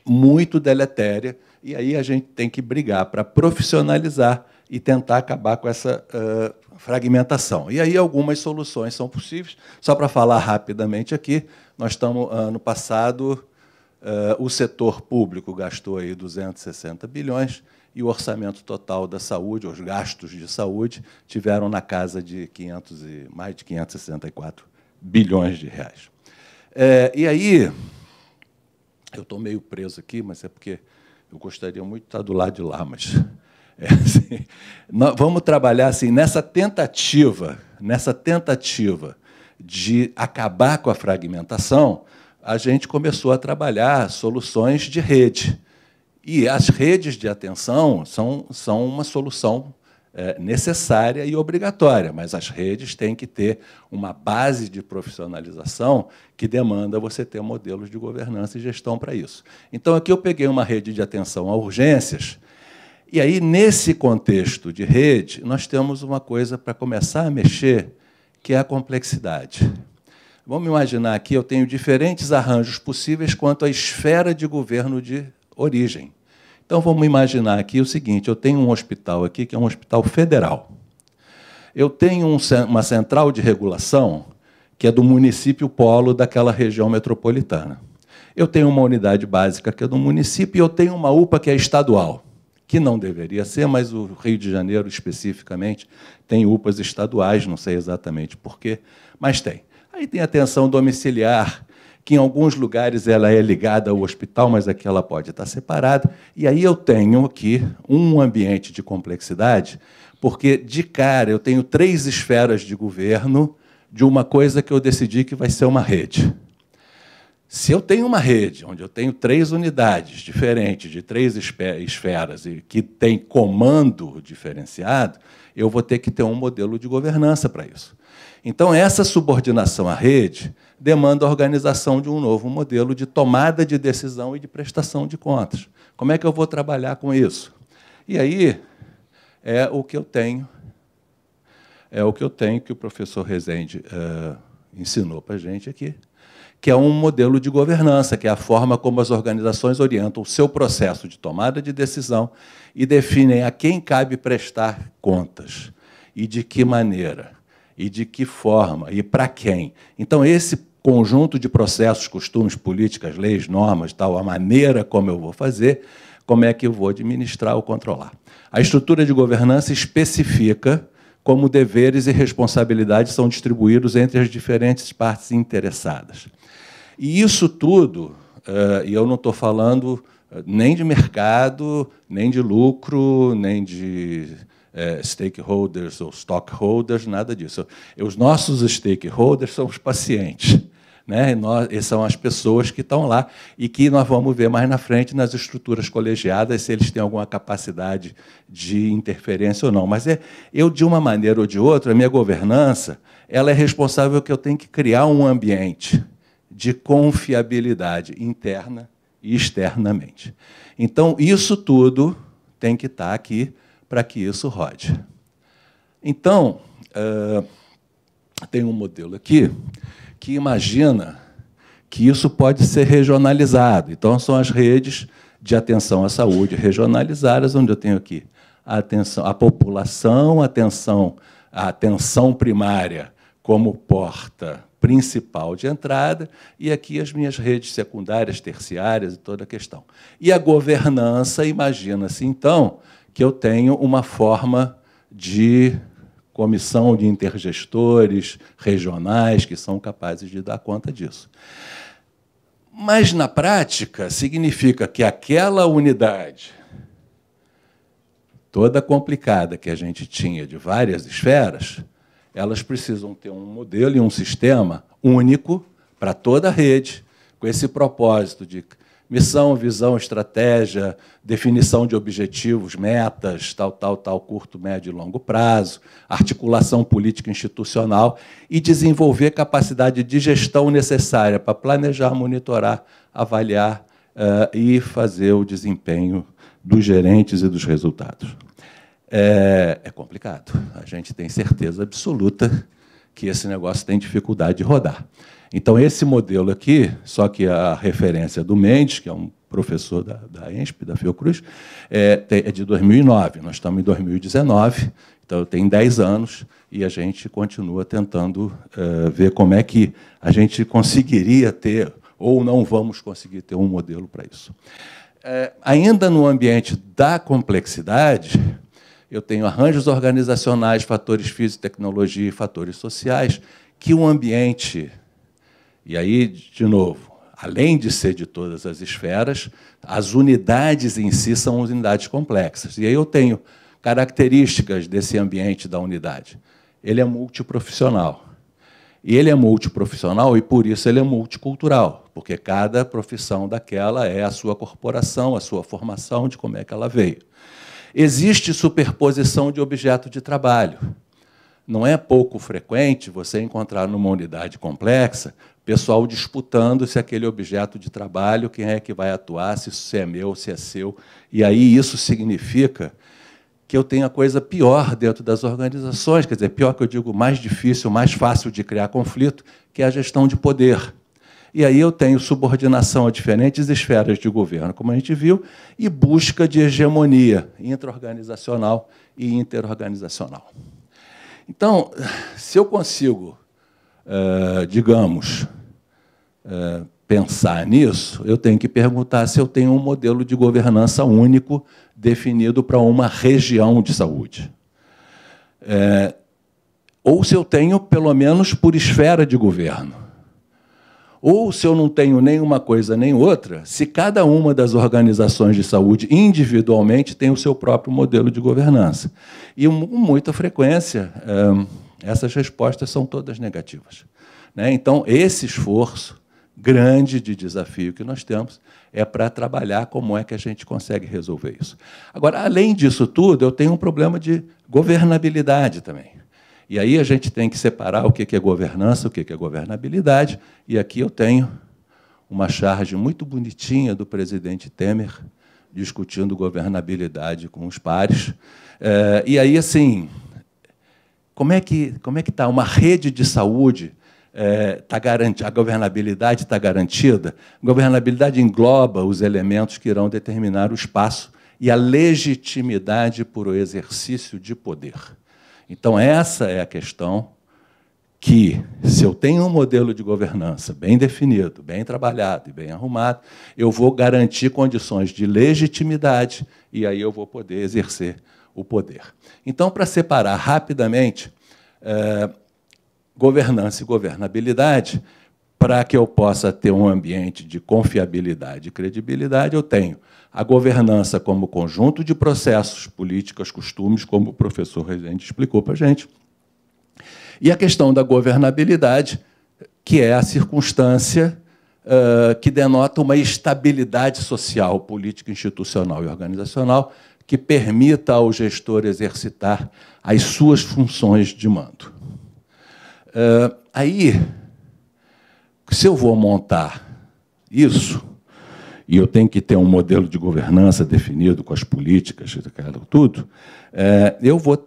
C: muito deletéria, e aí a gente tem que brigar para profissionalizar e tentar acabar com essa fragmentação. E aí algumas soluções são possíveis. Só para falar rapidamente aqui, nós estamos, ano passado, o setor público gastou aí 260 bilhões e o orçamento total da saúde, os gastos de saúde, tiveram na casa de mais de 564 bilhões de reais. E aí, eu estou meio preso aqui, mas é porque eu gostaria muito de estar do lado de lá, mas... assim, nós vamos trabalhar assim, nessa tentativa de acabar com a fragmentação, a gente começou a trabalhar soluções de rede. E as redes de atenção são uma solução necessária e obrigatória, mas as redes têm que ter uma base de profissionalização que demanda você ter modelos de governança e gestão para isso. Então, aqui eu peguei uma rede de atenção a urgências. E aí, nesse contexto de rede, nós temos uma coisa para começar a mexer, que é a complexidade. Vamos imaginar aqui, eu tenho diferentes arranjos possíveis quanto à esfera de governo de origem. Então, vamos imaginar aqui o seguinte, eu tenho um hospital aqui, que é um hospital federal. Eu tenho uma central de regulação, que é do município polo daquela região metropolitana. Eu tenho uma unidade básica, que é do município, e eu tenho uma UPA, que é estadual, que não deveria ser, mas o Rio de Janeiro, especificamente, tem UPAs estaduais, não sei exatamente por quê, mas tem. Aí tem atenção domiciliar, que em alguns lugares ela é ligada ao hospital, mas aqui ela pode estar separada. E aí eu tenho aqui um ambiente de complexidade, porque, de cara, eu tenho 3 esferas de governo de uma coisa que eu decidi que vai ser uma rede. Se eu tenho uma rede onde eu tenho 3 unidades diferentes, de 3 esferas, e que tem comando diferenciado, eu vou ter que ter um modelo de governança para isso. Então, essa subordinação à rede demanda a organização de um novo modelo de tomada de decisão e de prestação de contas. Como é que eu vou trabalhar com isso? E aí é o que eu tenho, que o professor Rezende ensinou para a gente aqui, que é um modelo de governança, que é a forma como as organizações orientam o seu processo de tomada de decisão e definem a quem cabe prestar contas, e de que maneira, e de que forma, e para quem. Então, esse conjunto de processos, costumes, políticas, leis, normas, tal, a maneira como eu vou fazer, como é que eu vou administrar ou controlar. A estrutura de governança especifica como deveres e responsabilidades são distribuídos entre as diferentes partes interessadas. E isso tudo, e eu não estou falando nem de mercado, nem de lucro, nem de stakeholders ou stockholders, nada disso. Os nossos stakeholders são os pacientes, né? E são as pessoas que estão lá e que nós vamos ver mais na frente nas estruturas colegiadas se eles têm alguma capacidade de interferência ou não. Mas eu, de uma maneira ou de outra, a minha governança ela é responsável que eu tenho que criar um ambiente de confiabilidade interna e externamente. Então, isso tudo tem que estar aqui para que isso rode. Então, tem um modelo aqui que imagina que isso pode ser regionalizado. Então, são as redes de atenção à saúde regionalizadas, onde eu tenho aqui a atenção à população, a atenção primária como porta principal de entrada, e aqui as minhas redes secundárias, terciárias e toda a questão. E a governança, imagina-se, então, que eu tenho uma forma de comissão de intergestores regionais que são capazes de dar conta disso. Mas, na prática, significa que aquela unidade toda complicada que a gente tinha de várias esferas, elas precisam ter um modelo e um sistema único para toda a rede, com esse propósito de missão, visão, estratégia, definição de objetivos, metas, tal, curto, médio e longo prazo, articulação política institucional e desenvolver capacidade de gestão necessária para planejar, monitorar, avaliar e fazer o desempenho dos gerentes e dos resultados. É complicado. A gente tem certeza absoluta que esse negócio tem dificuldade de rodar. Então, esse modelo aqui, só que a referência do Mendes, que é um professor da ENSP, da Fiocruz, é de 2009. Nós estamos em 2019, então tem 10 anos, e a gente continua tentando ver como é que a gente conseguiria ter, ou não vamos conseguir ter um modelo para isso. Ainda no ambiente da complexidade, eu tenho arranjos organizacionais, fatores físicos, tecnologia e fatores sociais, que o ambiente... E aí, de novo, além de ser de todas as esferas, as unidades em si são unidades complexas. E aí eu tenho características desse ambiente da unidade. Ele é multiprofissional. E ele é multiprofissional e, por isso, ele é multicultural, porque cada profissão daquela é a sua corporação, a sua formação, de como é que ela veio. Existe superposição de objeto de trabalho. Não é pouco frequente você encontrar numa unidade complexa pessoal disputando se aquele objeto de trabalho, quem é que vai atuar, se isso é meu, se é seu. E aí isso significa que eu tenho a coisa pior dentro das organizações, quer dizer, pior que eu digo, mais difícil, mais fácil de criar conflito, que é a gestão de poder. E aí eu tenho subordinação a diferentes esferas de governo, como a gente viu, e busca de hegemonia intra-organizacional e interorganizacional. Então, se eu consigo, digamos, pensar nisso, eu tenho que perguntar se eu tenho um modelo de governança único definido para uma região de saúde. Ou se eu tenho, pelo menos, por esfera de governo. Ou, se eu não tenho nenhuma coisa nem outra, se cada uma das organizações de saúde individualmente tem o seu próprio modelo de governança. E, com muita frequência, essas respostas são todas negativas. Então, esse esforço grande de desafio que nós temos é para trabalhar como é que a gente consegue resolver isso. Agora, além disso tudo, eu tenho um problema de governabilidade também. E aí a gente tem que separar o que é governança, o que é governabilidade, e aqui eu tenho uma charge muito bonitinha do presidente Temer, discutindo governabilidade com os pares. E aí, assim, como é que está? Uma rede de saúde tá garantida, a governabilidade está garantida? A governabilidade engloba os elementos que irão determinar o espaço e a legitimidade por o exercício de poder. Então, essa é a questão que, se eu tenho um modelo de governança bem definido, bem trabalhado e bem arrumado, eu vou garantir condições de legitimidade e aí eu vou poder exercer o poder. Então, para separar rapidamente governança e governabilidade, para que eu possa ter um ambiente de confiabilidade e credibilidade, eu tenho a governança como conjunto de processos, políticas, costumes, como o professor Rezende explicou para a gente, e a questão da governabilidade, que é a circunstância que denota uma estabilidade social, política, institucional e organizacional que permita ao gestor exercitar as suas funções de mando. Aí, se eu vou montar isso, e eu tenho que ter um modelo de governança definido com as políticas, tudo,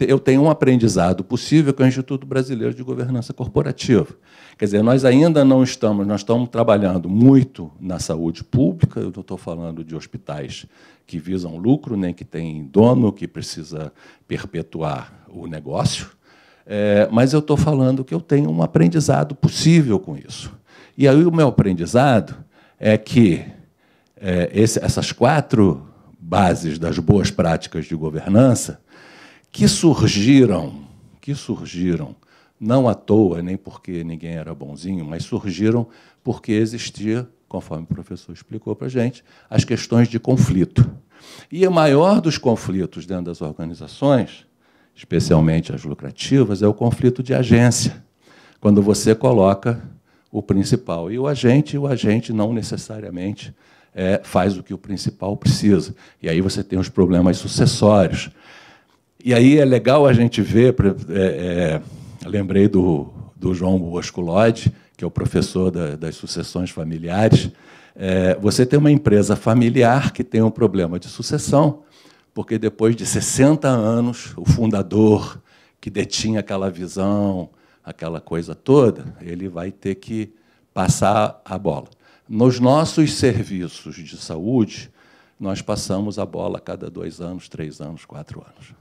C: eu tenho um aprendizado possível com o Instituto Brasileiro de Governança Corporativa. Quer dizer, nós ainda nós estamos trabalhando muito na saúde pública, eu não estou falando de hospitais que visam lucro, nem que tem dono, que precisa perpetuar o negócio, mas eu estou falando que eu tenho um aprendizado possível com isso. E aí o meu aprendizado é que essas 4 bases das boas práticas de governança que surgiram não à toa, nem porque ninguém era bonzinho, mas surgiram porque existia, conforme o professor explicou para a gente, as questões de conflito. E o maior dos conflitos dentro das organizações, especialmente as lucrativas, é o conflito de agência, quando você coloca o principal e o agente não necessariamente faz o que o principal precisa. E aí você tem os problemas sucessórios. E aí é legal a gente ver, lembrei do João Bosco Lodge, que é o professor das sucessões familiares. Você tem uma empresa familiar que tem um problema de sucessão, porque depois de 60 anos, o fundador, que detinha aquela visão, aquela coisa toda, ele vai ter que passar a bola. Nos nossos serviços de saúde, nós passamos a bola a cada 2 anos, 3 anos, 4 anos.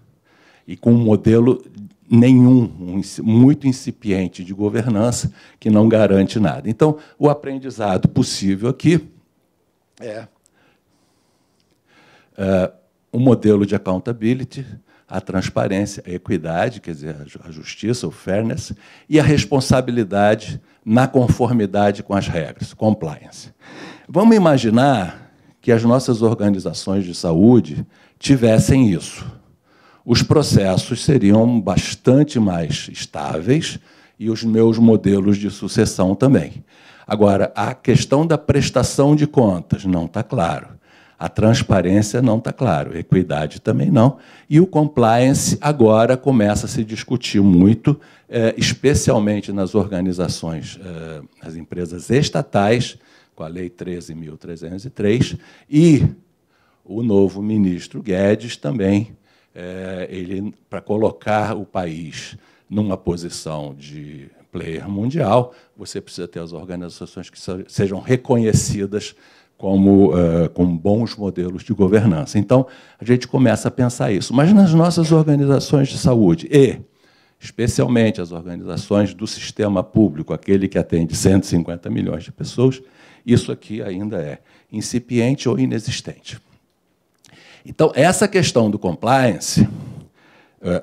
C: E com um modelo muito incipiente de governança, que não garante nada. Então, o aprendizado possível aqui é o modelo de accountability, a transparência, a equidade, quer dizer, a justiça, o fairness, e a responsabilidade na conformidade com as regras, compliance. Vamos imaginar que as nossas organizações de saúde tivessem isso. Os processos seriam bastante mais estáveis e os meus modelos de sucessão também. Agora, a questão da prestação de contas não está claro. A transparência não está claro, a equidade também não. E o compliance agora começa a se discutir muito, especialmente nas organizações, nas empresas estatais, com a Lei 13.303, e o novo ministro Guedes também, para colocar o país numa posição de player mundial, você precisa ter as organizações que sejam reconhecidas com bons modelos de governança. Então, a gente começa a pensar isso. Mas nas nossas organizações de saúde, e especialmente as organizações do sistema público, aquele que atende 150 milhões de pessoas, isso aqui ainda é incipiente ou inexistente. Então, essa questão do compliance,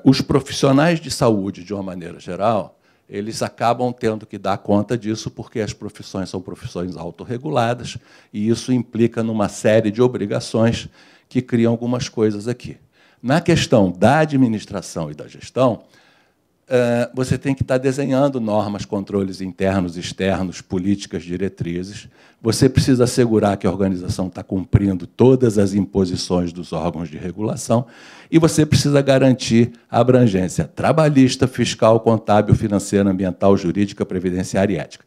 C: os profissionais de saúde, de uma maneira geral, eles acabam tendo que dar conta disso porque as profissões são profissões autorreguladas e isso implica numa série de obrigações que criam algumas coisas aqui. Na questão da administração e da gestão, você tem que estar desenhando normas, controles internos, externos, políticas, diretrizes. Você precisa assegurar que a organização está cumprindo todas as imposições dos órgãos de regulação e você precisa garantir a abrangência trabalhista, fiscal, contábil, financeira, ambiental, jurídica, previdenciária e ética.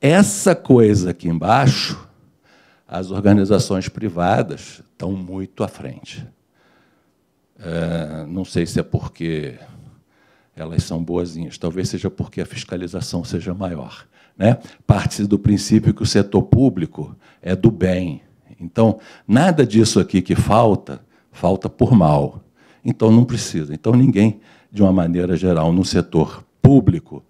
C: Essa coisa aqui embaixo, as organizações privadas estão muito à frente. Não sei se é porque elas são boazinhas, talvez seja porque a fiscalização seja maior, né? Parte-se do princípio que o setor público é do bem. Então, nada disso aqui que falta por mal. Então, não precisa. Então, ninguém, de uma maneira geral, no setor público,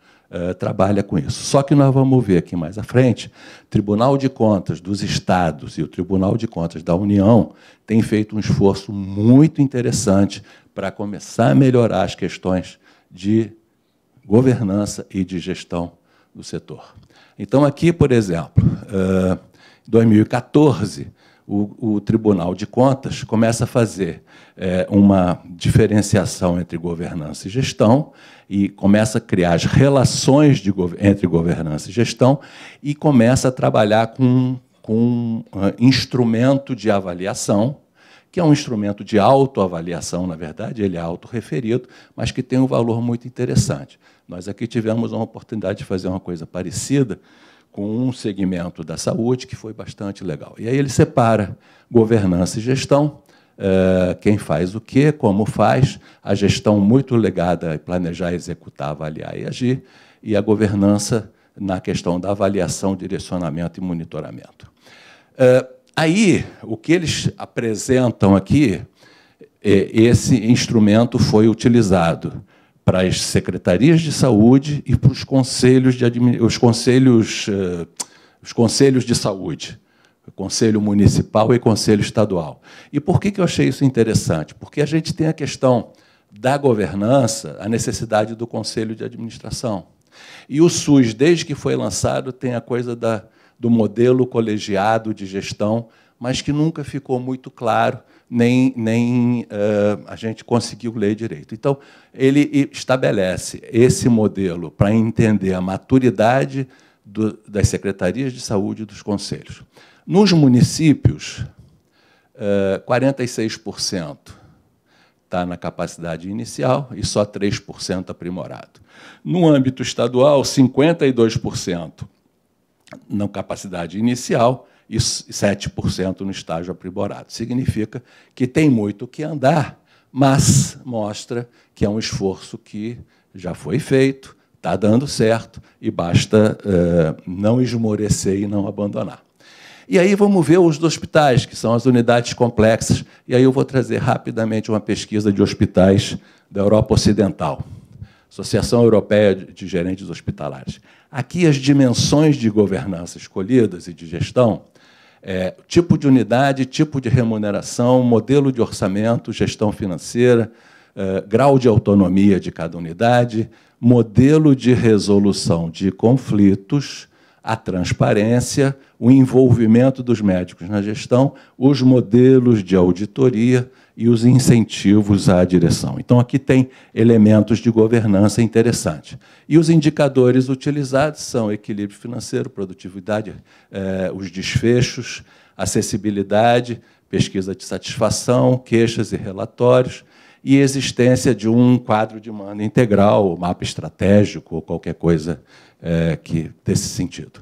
C: trabalha com isso. Só que nós vamos ver aqui mais à frente, o Tribunal de Contas dos Estados e o Tribunal de Contas da União têm feito um esforço muito interessante para começar a melhorar as questões de governança e de gestão do setor. Então, aqui, por exemplo, em 2014, o Tribunal de Contas começa a fazer uma diferenciação entre governança e gestão e começa a criar as relações entre governança e gestão e começa a trabalhar com um instrumento de avaliação, que é um instrumento de autoavaliação, na verdade, ele é autorreferido, mas que tem um valor muito interessante. Nós aqui tivemos uma oportunidade de fazer uma coisa parecida com um segmento da saúde, que foi bastante legal. E aí ele separa governança e gestão, quem faz o quê, como faz, a gestão muito ligada a planejar, executar, avaliar e agir, e a governança na questão da avaliação, direcionamento e monitoramento. Aí, o que eles apresentam aqui, esse instrumento foi utilizado para as secretarias de saúde e para os conselhos de saúde, Conselho Municipal e Conselho Estadual. E por que eu achei isso interessante? Porque a gente tem a questão da governança, a necessidade do Conselho de Administração. E o SUS, desde que foi lançado, tem a coisa do modelo colegiado de gestão, mas que nunca ficou muito claro, nem a gente conseguiu ler direito. Então, ele estabelece esse modelo para entender a maturidade das secretarias de saúde e dos conselhos. Nos municípios, 46% está na capacidade inicial e só 3% aprimorado. No âmbito estadual, 52% na capacidade inicial e 7% no estágio aprimorado. Significa que tem muito o que andar, mas mostra que é um esforço que já foi feito, está dando certo, e basta não esmorecer e não abandonar. E aí vamos ver os hospitais, que são as unidades complexas, e aí eu vou trazer rapidamente uma pesquisa de hospitais da Europa Ocidental, Associação Europeia de Gerentes Hospitalares. Aqui as dimensões de governança escolhidas e de gestão, tipo de unidade, tipo de remuneração, modelo de orçamento, gestão financeira, grau de autonomia de cada unidade, modelo de resolução de conflitos, a transparência, o envolvimento dos médicos na gestão, os modelos de auditoria e os incentivos à direção. Então, aqui tem elementos de governança interessantes. E os indicadores utilizados são equilíbrio financeiro, produtividade, os desfechos, acessibilidade, pesquisa de satisfação, queixas e relatórios, e existência de um quadro de mando integral, mapa estratégico, ou qualquer coisa desse sentido.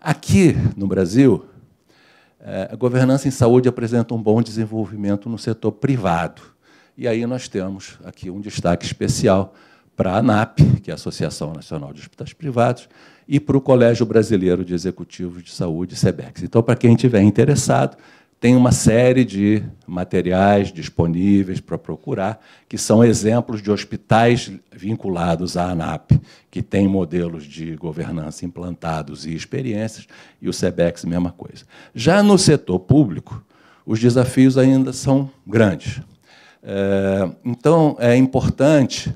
C: Aqui, no Brasil, a governança em saúde apresenta um bom desenvolvimento no setor privado. E aí nós temos aqui um destaque especial para a ANAP, que é a Associação Nacional de Hospitais Privados, e para o Colégio Brasileiro de Executivos de Saúde, SEBEX. Então, para quem estiver interessado, tem uma série de materiais disponíveis para procurar, que são exemplos de hospitais vinculados à ANAP, que têm modelos de governança implantados e experiências, e o SEBEX, mesma coisa. Já no setor público, os desafios ainda são grandes. Então, é importante,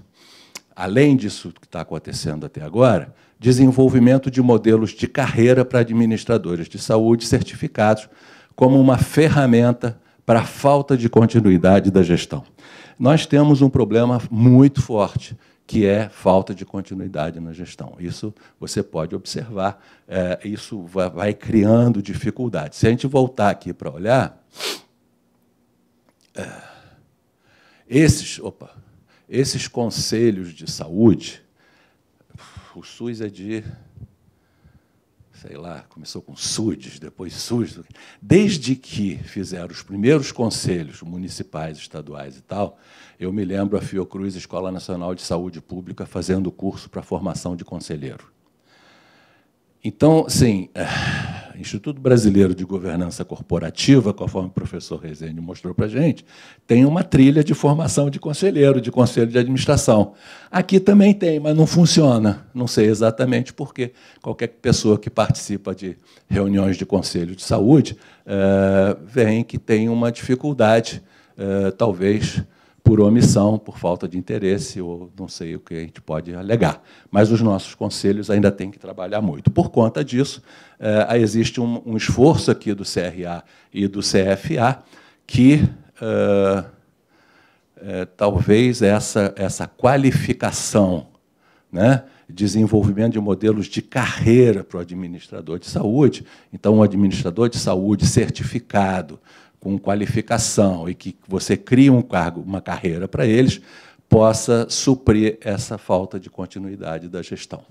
C: além disso que está acontecendo até agora, desenvolvimento de modelos de carreira para administradores de saúde certificados, como uma ferramenta para a falta de continuidade da gestão. Nós temos um problema muito forte, que é falta de continuidade na gestão. Isso você pode observar, isso vai criando dificuldades. Se a gente voltar aqui para olhar, esses conselhos de saúde, o SUS é de, sei lá, começou com SUDES, depois SUS. Desde que fizeram os primeiros conselhos municipais, estaduais e tal, eu me lembro a Fiocruz, Escola Nacional de Saúde Pública, fazendo curso para formação de conselheiro. Então, assim, Instituto Brasileiro de Governança Corporativa, conforme o professor Rezende mostrou para a gente, tem uma trilha de formação de conselheiro, de conselho de administração. Aqui também tem, mas não funciona. Não sei exatamente por quê. Qualquer pessoa que participa de reuniões de conselho de saúde vê que tem uma dificuldade, talvez por omissão, por falta de interesse, ou não sei o que a gente pode alegar. Mas os nossos conselhos ainda têm que trabalhar muito. Por conta disso, existe um esforço aqui do CRA e do CFA que talvez essa qualificação, né, desenvolvimento de modelos de carreira para o administrador de saúde. Então, um administrador de saúde certificado, com qualificação, e que você cria um cargo, uma carreira para eles, possa suprir essa falta de continuidade da gestão.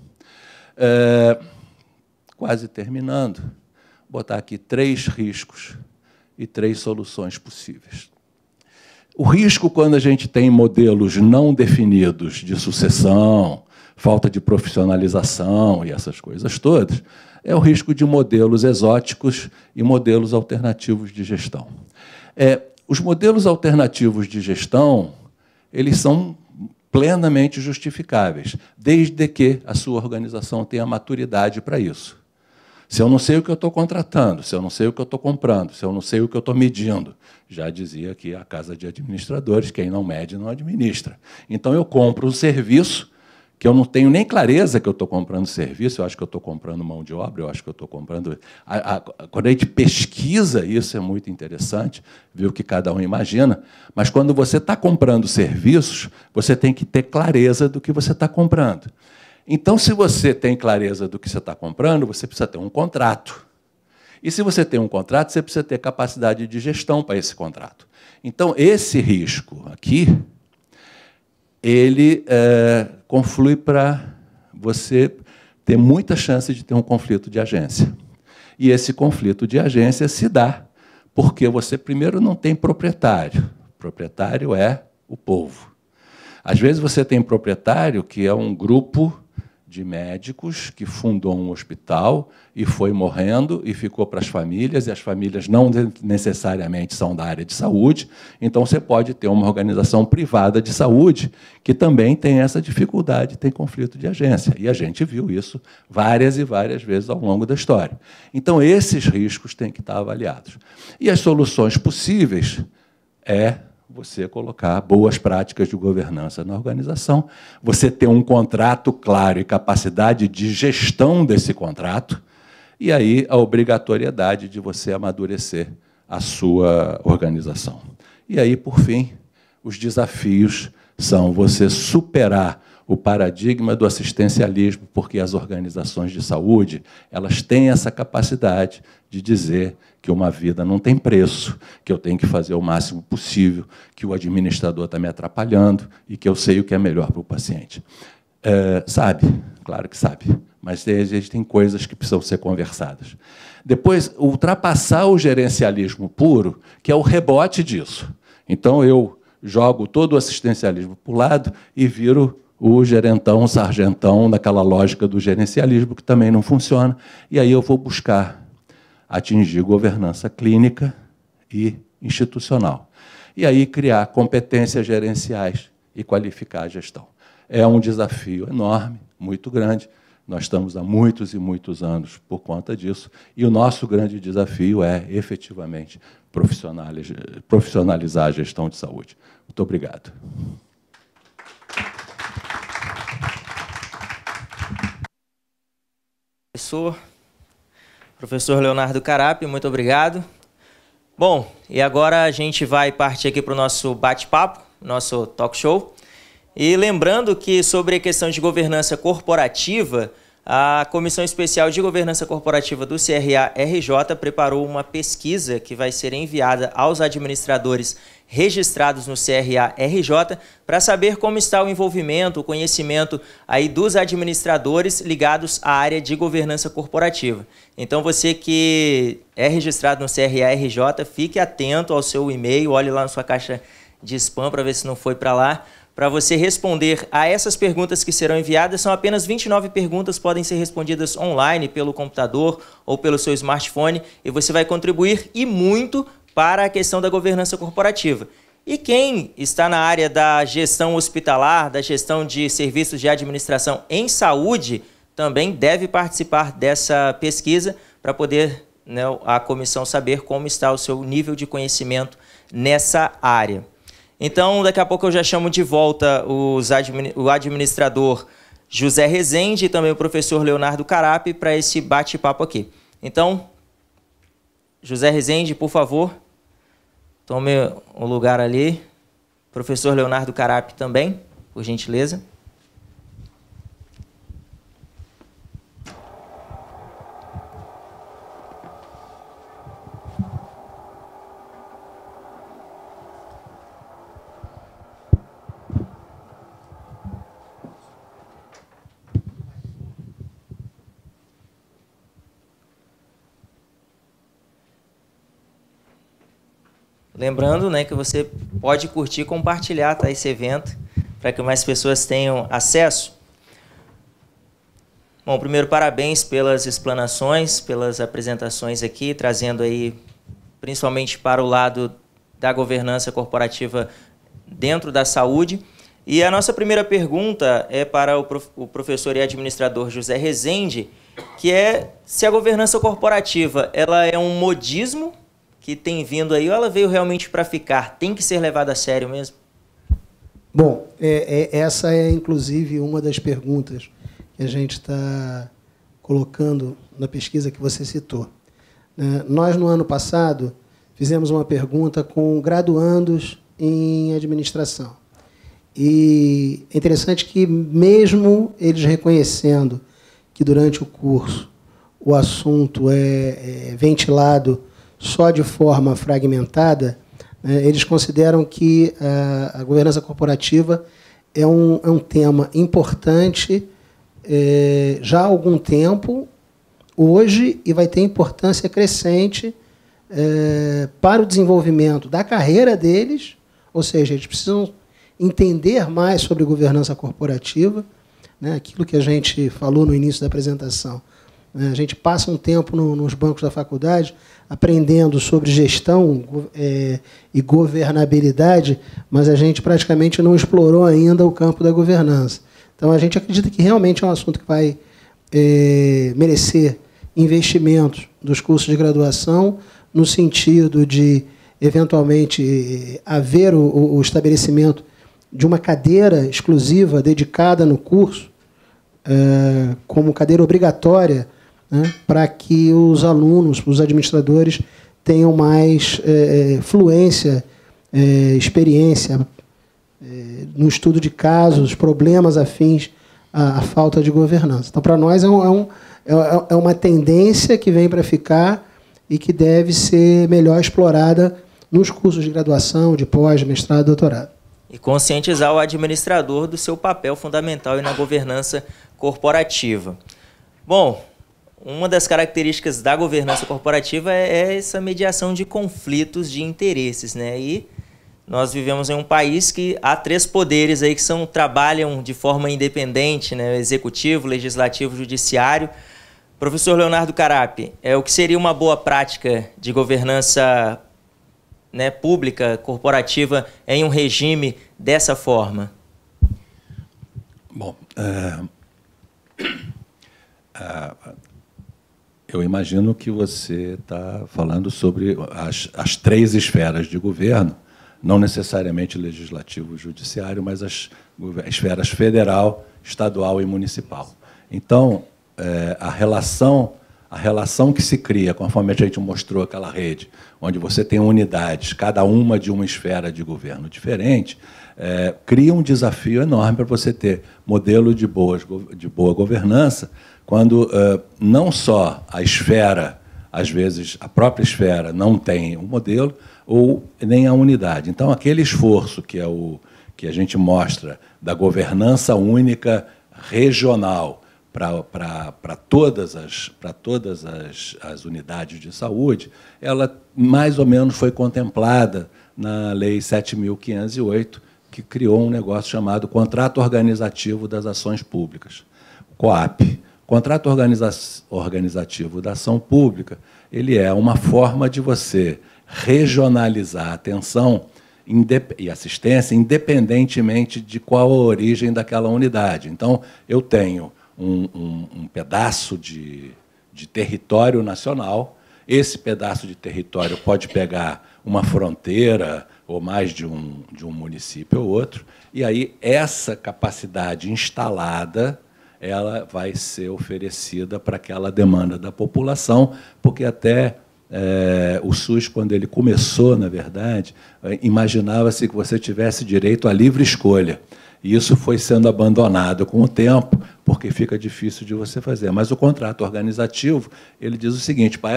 C: Quase terminando, vou botar aqui 3 riscos e 3 soluções possíveis. O risco, quando a gente tem modelos não definidos de sucessão, falta de profissionalização e essas coisas todas, é o risco de modelos exóticos e modelos alternativos de gestão. Os modelos alternativos de gestão, eles são plenamente justificáveis, desde que a sua organização tenha maturidade para isso. Se eu não sei o que eu estou contratando, se eu não sei o que eu estou comprando, se eu não sei o que eu estou medindo, já dizia aqui a Casa de Administradores, quem não mede não administra. Então, eu compro um serviço que eu não tenho nem clareza que eu estou comprando serviço, eu acho que eu estou comprando mão de obra, eu acho que eu estou comprando... Quando a gente pesquisa isso, é muito interessante, ver o que cada um imagina, mas quando você está comprando serviços, você tem que ter clareza do que você está comprando. Então, se você tem clareza do que você está comprando, você precisa ter um contrato. E, se você tem um contrato, você precisa ter capacidade de gestão para esse contrato. Então, esse risco aqui, ele conflui para você ter muita chance de ter um conflito de agência. E esse conflito de agência se dá porque você, primeiro, não tem proprietário. O proprietário é o povo. Às vezes, você tem proprietário que é um grupo de médicos que fundou um hospital e foi morrendo e ficou para as famílias, e as famílias não necessariamente são da área de saúde, então você pode ter uma organização privada de saúde que também tem essa dificuldade, tem conflito de agência, e a gente viu isso várias e várias vezes ao longo da história. Então, esses riscos têm que estar avaliados. E as soluções possíveis você colocar boas práticas de governança na organização, você ter um contrato claro e capacidade de gestão desse contrato, e aí a obrigatoriedade de você amadurecer a sua organização. E aí, por fim, os desafios são você superar o paradigma do assistencialismo, porque as organizações de saúde elas têm essa capacidade de dizer que uma vida não tem preço, que eu tenho que fazer o máximo possível, que o administrador está me atrapalhando e que eu sei o que é melhor para o paciente. Sabe, claro que sabe, mas existem coisas que precisam ser conversadas. Depois, ultrapassar o gerencialismo puro, que é o rebote disso. Então, eu jogo todo o assistencialismo para o lado e viro o gerentão, o sargentão, naquela lógica do gerencialismo, que também não funciona, e aí eu vou buscar atingir governança clínica e institucional. E aí criar competências gerenciais e qualificar a gestão. É um desafio enorme, muito grande. Nós estamos há muitos e muitos anos por conta disso, e o nosso grande desafio é, efetivamente, profissionalizar a gestão de saúde. Muito obrigado.
A: Professor Leonardo Carappi, muito obrigado. Bom, e agora a gente vai partir aqui para o nosso bate-papo, nosso talk show. E lembrando que sobre a questão de governança corporativa, a Comissão Especial de Governança Corporativa do CRA-RJ preparou uma pesquisa que vai ser enviada aos administradores registrados no CRA-RJ para saber como está o envolvimento, o conhecimento aí dos administradores ligados à área de governança corporativa. Então você que é registrado no CRA-RJ, fique atento ao seu e-mail, olhe lá na sua caixa de spam para ver se não foi para lá. Para você responder a essas perguntas que serão enviadas, são apenas 29 perguntas, podem ser respondidas online, pelo computador ou pelo seu smartphone, e você vai contribuir e muito para a questão da governança corporativa. E quem está na área da gestão hospitalar, da gestão de serviços de administração em saúde, também deve participar dessa pesquisa para poder, né, a comissão saber como está o seu nível de conhecimento nessa área. Então, daqui a pouco eu já chamo de volta o administrador José Rezende e também o professor Leonardo Carappi para esse bate-papo aqui. Então, José Rezende, por favor, tome o lugar ali. Professor Leonardo Carappi também, por gentileza. Lembrando, né, que você pode curtir e compartilhar, tá, esse evento para que mais pessoas tenham acesso. Bom, primeiro, parabéns pelas explanações, pelas apresentações aqui, trazendo aí, principalmente para o lado da governança corporativa dentro da saúde. E a nossa primeira pergunta é para o professor e administrador José Rezende, que é se a governança corporativa ela é um modismo que tem vindo aí, ou ela veio realmente para ficar? Tem que ser levada a sério mesmo?
B: Bom, essa é, inclusive, uma das perguntas que a gente está colocando na pesquisa que você citou. Nós, no ano passado, fizemos uma pergunta com graduandos em administração. E é interessante que, mesmo eles reconhecendo que, durante o curso, o assunto é ventilado só de forma fragmentada, eles consideram que a governança corporativa é um tema importante já há algum tempo, hoje, e vai ter importância crescente para o desenvolvimento da carreira deles, ou seja, eles precisam entender mais sobre governança corporativa, né, aquilo que a gente falou no início da apresentação. A gente passa um tempo nos bancos da faculdade aprendendo sobre gestão e governabilidade, mas a gente praticamente não explorou ainda o campo da governança. Então, a gente acredita que realmente é um assunto que vai merecer investimentos dos cursos de graduação, no sentido de, eventualmente, haver o estabelecimento de uma cadeira exclusiva dedicada no curso, como cadeira obrigatória, né, para que os alunos, os administradores, tenham mais fluência, experiência no estudo de casos, problemas afins à falta de governança. Então, para nós, é uma tendência que vem para ficar e que deve ser melhor explorada nos cursos de graduação, de pós, mestrado, doutorado.
A: E conscientizar o administrador do seu papel fundamental na governança corporativa. Bom, uma das características da governança corporativa é essa mediação de conflitos de interesses, né? E nós vivemos em um país que há 3 poderes aí que trabalham de forma independente, né? Executivo, legislativo, judiciário. Professor Leonardo Carappi, o que seria uma boa prática de governança, né, pública, corporativa, em um regime dessa forma?
C: Bom, eu imagino que você está falando sobre as 3 esferas de governo, não necessariamente legislativo e judiciário, mas as esferas federal, estadual e municipal. Então, a relação que se cria, conforme a gente mostrou aquela rede, onde você tem unidades, cada uma de uma esfera de governo diferente, cria um desafio enorme para você ter modelo de boa governança, quando não só a esfera, às vezes a própria esfera não tem um modelo, ou nem a unidade. Então, aquele esforço que a gente mostra da governança única regional para todas as unidades de saúde, ela mais ou menos foi contemplada na Lei 7.508, que criou um negócio chamado Contrato Organizativo das Ações Públicas, COAP. O Contrato Organizativo da Ação Pública, ele é uma forma de você regionalizar a atenção e assistência independentemente de qual a origem daquela unidade. Então, eu tenho um pedaço de território nacional, esse pedaço de território pode pegar uma fronteira ou mais de um município ou outro, e aí essa capacidade instalada ela vai ser oferecida para aquela demanda da população, porque até o SUS, quando ele começou, na verdade, imaginava-se que você tivesse direito à livre escolha. E isso foi sendo abandonado com o tempo, porque fica difícil de você fazer. Mas o contrato organizativo, ele diz o seguinte: para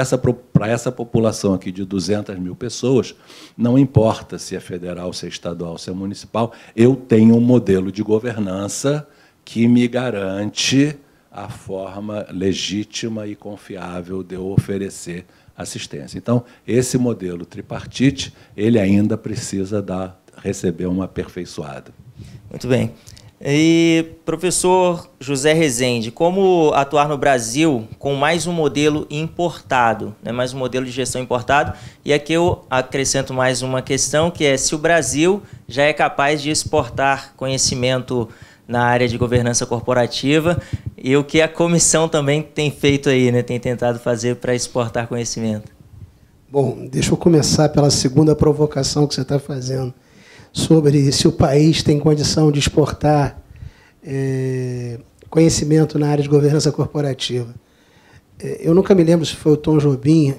C: essa população aqui de 200 mil pessoas, não importa se é federal, se é estadual, se é municipal, eu tenho um modelo de governança que me garante a forma legítima e confiável de eu oferecer assistência. Então, esse modelo tripartite, ele ainda precisa receber uma aperfeiçoada.
A: Muito bem. E, professor José Rezende, como atuar no Brasil com mais um modelo importado, né, mais um modelo de gestão importado? E aqui eu acrescento mais uma questão, que é se o Brasil já é capaz de exportar conhecimento na área de governança corporativa e o que a comissão também tem feito aí, né, tem tentado fazer para exportar conhecimento.
B: Bom, deixa eu começar pela segunda provocação que você está fazendo, sobre se o país tem condição de exportar conhecimento na área de governança corporativa. Eu nunca me lembro se foi o Tom Jobim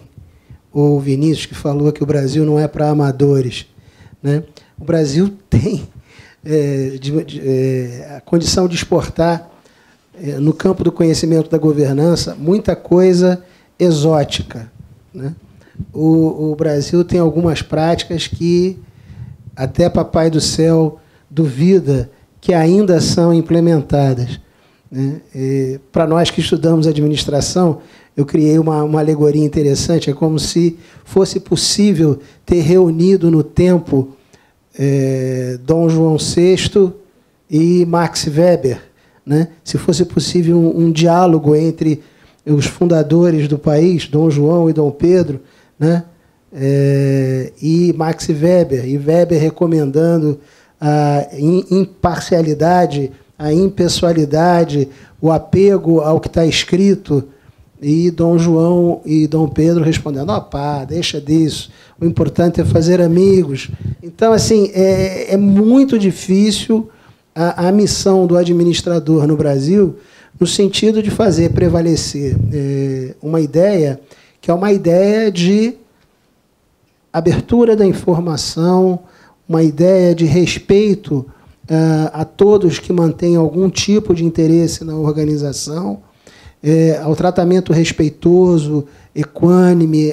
B: ou o Vinícius que falou que o Brasil não é para amadores, né? O Brasil tem a condição de exportar, no campo do conhecimento da governança, muita coisa exótica, né? O Brasil tem algumas práticas que até Papai do Céu duvida que ainda são implementadas, né? Para nós que estudamos administração, eu criei uma alegoria interessante, é como se fosse possível ter reunido no tempo Dom João VI e Max Weber, né? Se fosse possível um diálogo entre os fundadores do país, Dom João e Dom Pedro, né? E Max Weber, e Weber recomendando a imparcialidade, a impessoalidade, o apego ao que está escrito, e Dom João e Dom Pedro respondendo: deixa disso, o importante é fazer amigos. Então, assim, é muito difícil a missão do administrador no Brasil, no sentido de fazer prevalecer uma ideia que é uma ideia de abertura da informação, uma ideia de respeito a todos que mantêm algum tipo de interesse na organização, ao tratamento respeitoso, equânime,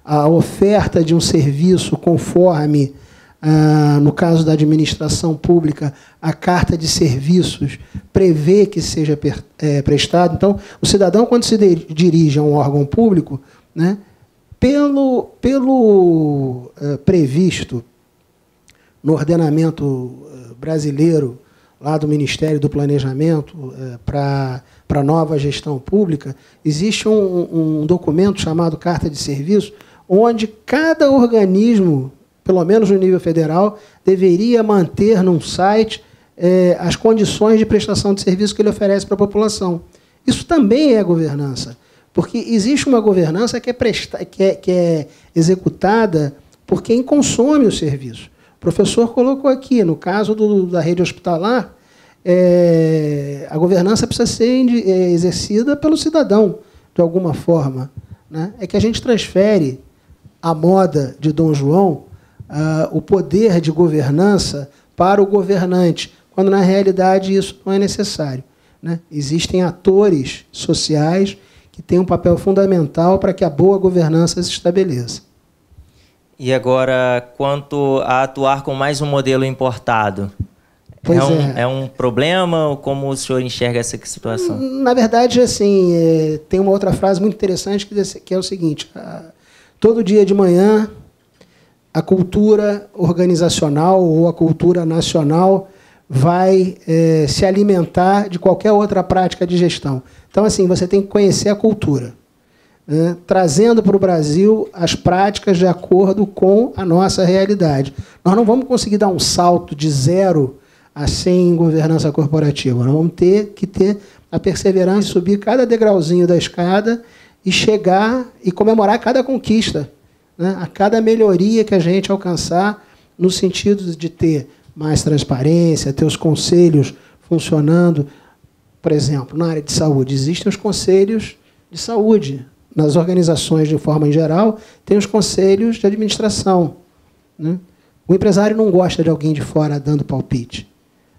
B: a oferta de um serviço conforme, no caso da administração pública, a carta de serviços prevê que seja prestado. Então, o cidadão, quando se dirige a um órgão público, né, pelo previsto no ordenamento brasileiro, lá do Ministério do Planejamento, para a nova gestão pública, existe um documento chamado Carta de Serviço, onde cada organismo, pelo menos no nível federal, deveria manter num site as condições de prestação de serviço que ele oferece para a população. Isso também é governança, porque existe uma governança que é executada por quem consome o serviço. O professor colocou aqui, no caso da rede hospitalar, a governança precisa ser exercida pelo cidadão, de alguma forma, né? É que a gente transfere à moda de Dom João o poder de governança para o governante, quando na realidade isso não é necessário, né? Existem atores sociais que têm um papel fundamental para que a boa governança se estabeleça.
A: E agora, quanto a atuar com mais um modelo importado, é um problema ou como o senhor enxerga essa situação?
B: Na verdade, assim, tem uma outra frase muito interessante que é o seguinte: todo dia de manhã, a cultura organizacional ou a cultura nacional vai se alimentar de qualquer outra prática de gestão. Então, assim, você tem que conhecer a cultura, né, trazendo para o Brasil as práticas de acordo com a nossa realidade. Nós não vamos conseguir dar um salto de 0 a 100 em governança corporativa. Nós vamos ter que ter a perseverança de subir cada degrauzinho da escada e chegar e comemorar cada conquista, né, a cada melhoria que a gente alcançar, no sentido de ter mais transparência, ter os conselhos funcionando. Por exemplo, na área de saúde, existem os conselhos de saúde. Nas organizações, de forma em geral, tem os conselhos de administração, né? O empresário não gosta de alguém de fora dando palpite.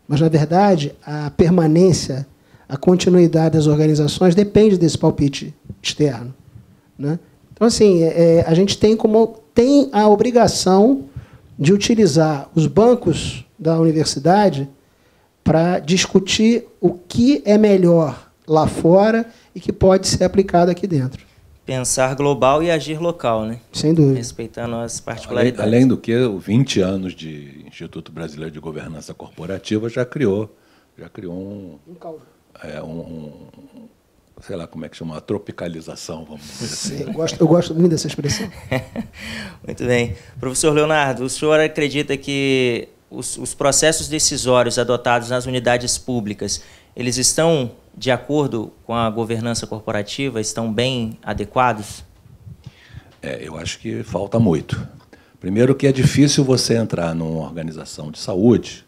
B: Mas, na verdade, a permanência, a continuidade das organizações depende desse palpite externo, né? Então, assim, a gente tem a obrigação de utilizar os bancos da universidade para discutir o que é melhor lá fora e que pode ser aplicado aqui dentro.
A: Pensar global e agir local, né?
B: Sem dúvida.
A: Respeitando as particularidades.
C: Além do que, 20 anos de Instituto Brasileiro de Governança Corporativa já criou sei lá como é que chama, uma tropicalização, vamos dizer assim.
B: Eu gosto muito dessa expressão.
A: Muito bem. Professor Leonardo, o senhor acredita que os processos decisórios adotados nas unidades públicas, eles estão de acordo com a governança corporativa, estão bem adequados?
C: Eu acho que falta muito. Primeiro que é difícil você entrar numa organização de saúde,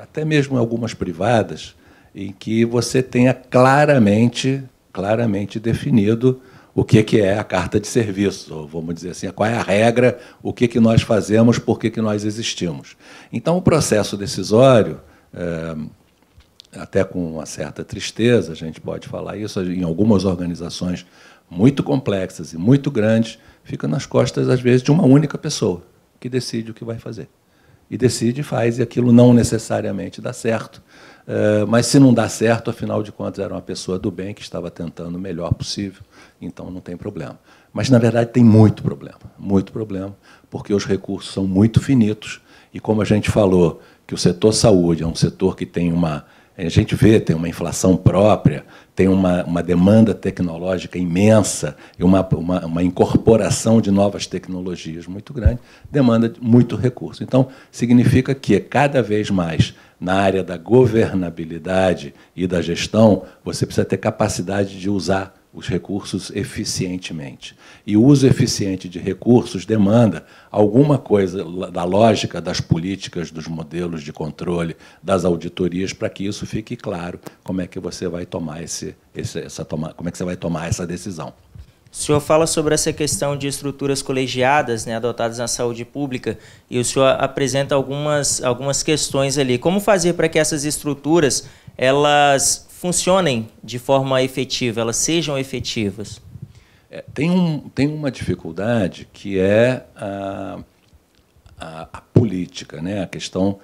C: até mesmo em algumas privadas, em que você tenha claramente definido o que é a carta de serviço, ou vamos dizer assim, qual é a regra, o que nós fazemos, por que nós existimos. Então, o processo decisório, até com uma certa tristeza, a gente pode falar isso, em algumas organizações muito complexas e muito grandes, fica nas costas, às vezes, de uma única pessoa, que decide o que vai fazer. E decide, faz, e aquilo não necessariamente dá certo. Mas, se não dá certo, afinal de contas, era uma pessoa do bem que estava tentando o melhor possível, então não tem problema. Mas, na verdade, tem muito problema, porque os recursos são muito finitos, e como a gente falou, que o setor saúde é um setor que tem a gente vê, tem uma inflação própria, tem uma demanda tecnológica imensa e uma incorporação de novas tecnologias muito grande, demanda muito recurso. Então, significa que, cada vez mais, na área da governabilidade e da gestão, você precisa ter capacidade de usar os recursos eficientemente. E o uso eficiente de recursos demanda alguma coisa da lógica das políticas, dos modelos de controle, das auditorias, para que isso fique claro como é que você vai tomar como é que você vai tomar essa decisão.
A: O senhor fala sobre essa questão de estruturas colegiadas, né, adotadas na saúde pública, e o senhor apresenta algumas questões ali. Como fazer para que essas estruturas elas funcionem de forma efetiva, elas sejam efetivas?
C: Tem uma dificuldade que é a política, né? a questão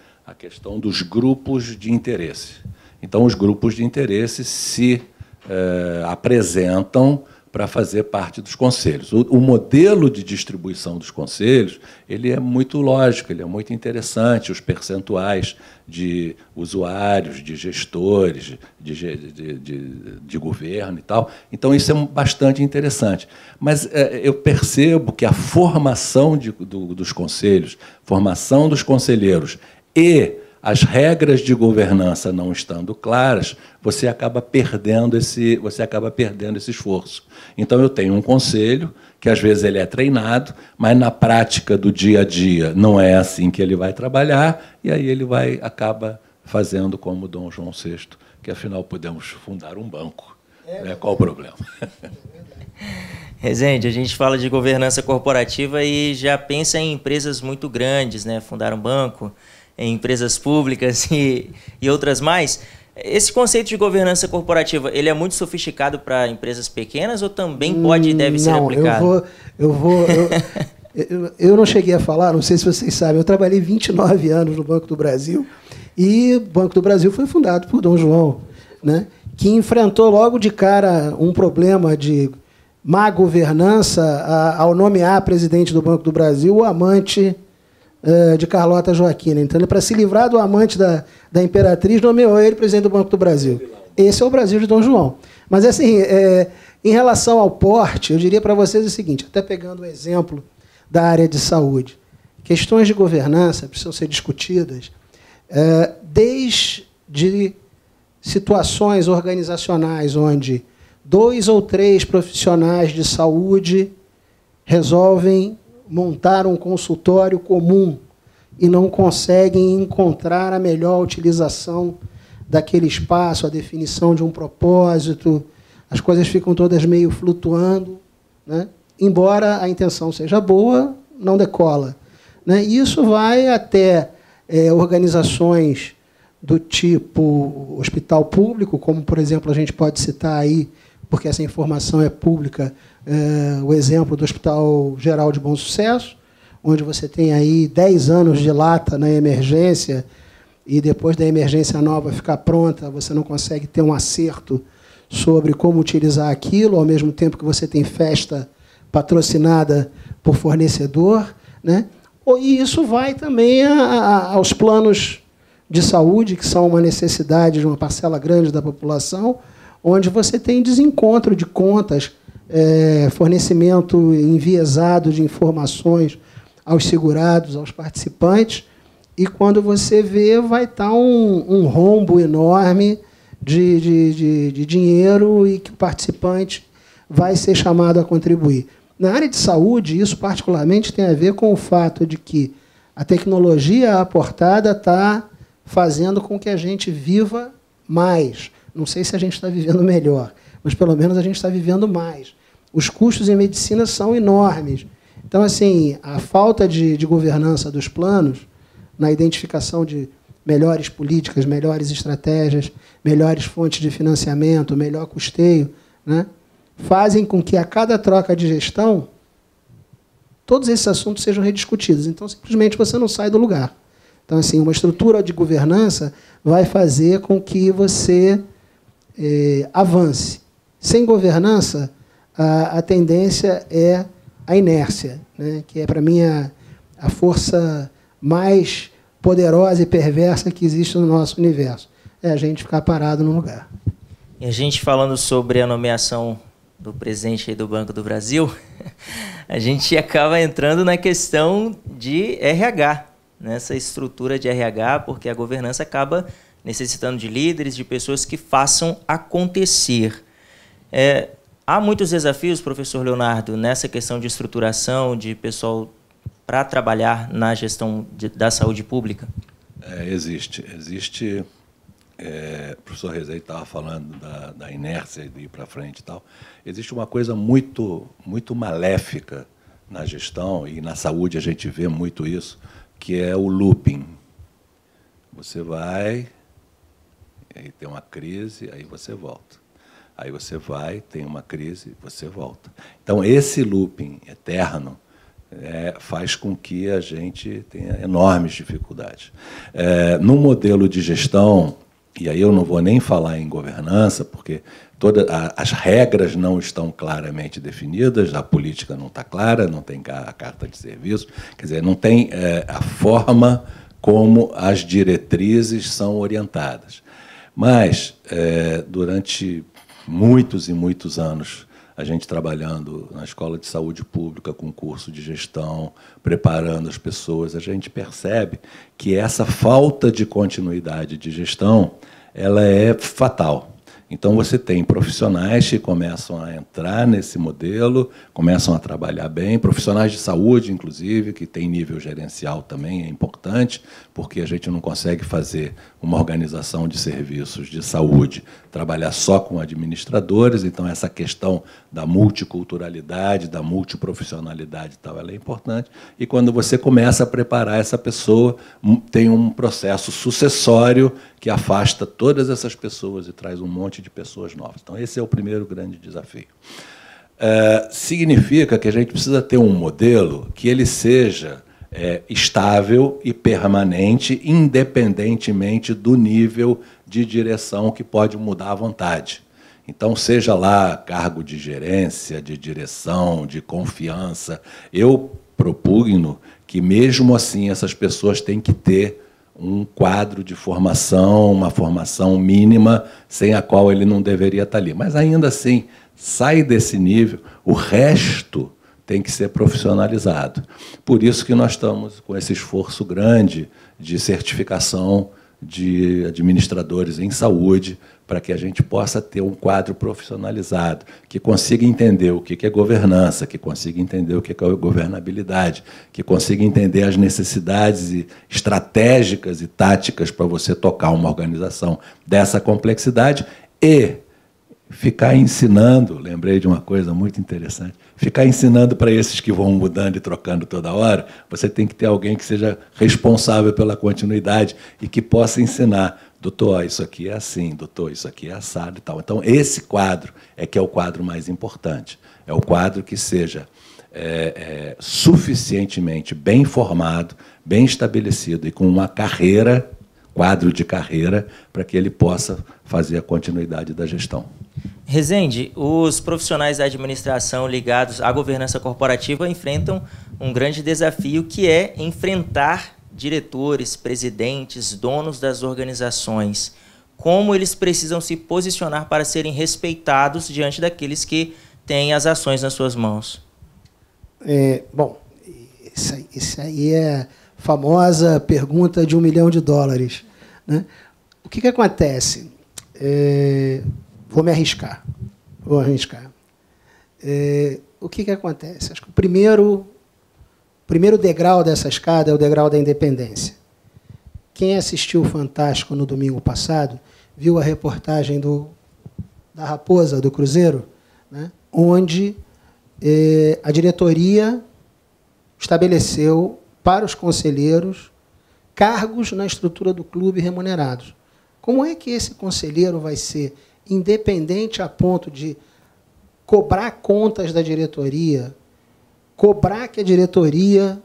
C: dos grupos de interesse. Então, os grupos de interesse se apresentam para fazer parte dos conselhos. O modelo de distribuição dos conselhos ele é muito lógico, ele é muito interessante, os percentuais de usuários, de gestores, de governo e tal. Então, isso é bastante interessante. Mas eu percebo que a formação dos conselhos, formação dos conselheiros e as regras de governança não estando claras, você acaba perdendo esse esforço. Então, eu tenho um conselho, que às vezes ele é treinado, mas na prática do dia a dia não é assim que ele vai trabalhar, e aí ele acaba fazendo como Dom João VI, que afinal podemos fundar um banco. Qual o problema?
A: Rezende, a gente fala de governança corporativa e já pensa em empresas muito grandes, né? Fundar um banco. em empresas públicas e outras mais. Esse conceito de governança corporativa, ele é muito sofisticado para empresas pequenas ou também pode e deve ser aplicado?
B: Eu não cheguei a falar, não sei se vocês sabem, eu trabalhei 29 anos no Banco do Brasil e o Banco do Brasil foi fundado por Dom João, né, que enfrentou logo de cara um problema de má governança ao nomear presidente do Banco do Brasil o amante de Carlota Joaquina. Então, para se livrar do amante da imperatriz, nomeou ele presidente do Banco do Brasil. Esse é o Brasil de Dom João. Mas, assim, em relação ao porte, eu diria para vocês o seguinte, até pegando o exemplo da área de saúde, questões de governança precisam ser discutidas desde situações organizacionais onde 2 ou 3 profissionais de saúde resolvem montar um consultório comum e não conseguem encontrar a melhor utilização daquele espaço, a definição de um propósito, as coisas ficam todas meio flutuando, né? Embora a intenção seja boa, não decola, né? E isso vai até organizações do tipo hospital público, como, por exemplo, a gente pode citar aí, porque essa informação é pública, o exemplo do Hospital Geral de Bom Sucesso, onde você tem aí 10 anos de lata na emergência e depois da emergência nova ficar pronta, você não consegue ter um acerto sobre como utilizar aquilo, ao mesmo tempo que você tem festa patrocinada por fornecedor, né? E isso vai também aos planos de saúde, que são uma necessidade de uma parcela grande da população, onde você tem desencontro de contas, fornecimento enviesado de informações aos segurados, aos participantes, e quando você vê, vai estar um rombo enorme de dinheiro e que o participante vai ser chamado a contribuir. Na área de saúde, isso particularmente tem a ver com o fato de que a tecnologia aportada está fazendo com que a gente viva mais. Não sei se a gente está vivendo melhor, mas pelo menos a gente está vivendo mais. Os custos em medicina são enormes. Então, assim, a falta de governança dos planos, na identificação de melhores políticas, melhores estratégias, melhores fontes de financiamento, melhor custeio, né, fazem com que a cada troca de gestão todos esses assuntos sejam rediscutidos. Então, simplesmente você não sai do lugar. Então, assim, uma estrutura de governança vai fazer com que você avance. Sem governança, a tendência é a inércia, né, que é, para mim, a força mais poderosa e perversa que existe no nosso universo. É a gente ficar parado no lugar.
A: E a gente falando sobre a nomeação do presidente aí do Banco do Brasil, a gente acaba entrando na questão de RH, nessa estrutura de RH, porque a governança acaba necessitando de líderes, de pessoas que façam acontecer. Há muitos desafios, professor Leonardo, nessa questão de estruturação, de pessoal para trabalhar na gestão da saúde pública?
C: Existe. O professor Rezei estava falando da inércia de ir para frente e tal. Existe uma coisa muito, muito maléfica na gestão, e na saúde a gente vê muito isso, que é o looping. Você vai, aí tem uma crise, aí você volta. Aí você vai, tem uma crise, você volta. Então, esse looping eterno faz com que a gente tenha enormes dificuldades. No modelo de gestão, e aí eu não vou nem falar em governança, porque as regras não estão claramente definidas, a política não está clara, não tem a carta de serviço, quer dizer, não tem a forma como as diretrizes são orientadas. Mas, durante muitos e muitos anos, a gente trabalhando na Escola de Saúde Pública, com curso de gestão, preparando as pessoas, a gente percebe que essa falta de continuidade de gestão ela é fatal. Então, você tem profissionais que começam a entrar nesse modelo, começam a trabalhar bem, profissionais de saúde, inclusive, que têm nível gerencial também, é importante, porque a gente não consegue fazer uma organização de serviços de saúde, trabalhar só com administradores, então essa questão da multiculturalidade, da multiprofissionalidade e tal, ela é importante. E quando você começa a preparar essa pessoa, tem um processo sucessório que afasta todas essas pessoas e traz um monte de pessoas novas. Então, esse é o primeiro grande desafio. Significa que a gente precisa ter um modelo que ele seja estável e permanente, independentemente do nível de direção que pode mudar à vontade. Então, seja lá cargo de gerência, de direção, de confiança, eu propugno que, mesmo assim, essas pessoas têm que ter um quadro de formação, uma formação mínima, sem a qual ele não deveria estar ali. Mas, ainda assim, sai desse nível, o resto tem que ser profissionalizado. Por isso que nós estamos com esse esforço grande de certificação de administradores em saúde, para que a gente possa ter um quadro profissionalizado, que consiga entender o que é governança, que consiga entender o que é governabilidade, que consiga entender as necessidades estratégicas e táticas para você tocar uma organização dessa complexidade e ficar ensinando, lembrei de uma coisa muito interessante, ficar ensinando para esses que vão mudando e trocando toda hora, você tem que ter alguém que seja responsável pela continuidade e que possa ensinar, doutor, isso aqui é assim, doutor, isso aqui é assado e tal. Então, esse quadro é que é o quadro mais importante, é o quadro que seja suficientemente bem formado, bem estabelecido e com uma carreira, quadro de carreira, para que ele possa fazer a continuidade da gestão.
A: Rezende, os profissionais da administração ligados à governança corporativa enfrentam um grande desafio, que é enfrentar diretores, presidentes, donos das organizações. Como eles precisam se posicionar para serem respeitados diante daqueles que têm as ações nas suas mãos?
B: Bom, isso aí é a famosa pergunta de $1 milhão, né? O que acontece? Vou arriscar. O que acontece? Acho que o primeiro degrau dessa escada é o degrau da independência. Quem assistiu o Fantástico no domingo passado viu a reportagem da Raposa, do Cruzeiro, né, onde a diretoria estabeleceu para os conselheiros cargos na estrutura do clube remunerados. Como é que esse conselheiro vai ser independente a ponto de cobrar contas da diretoria, cobrar que a diretoria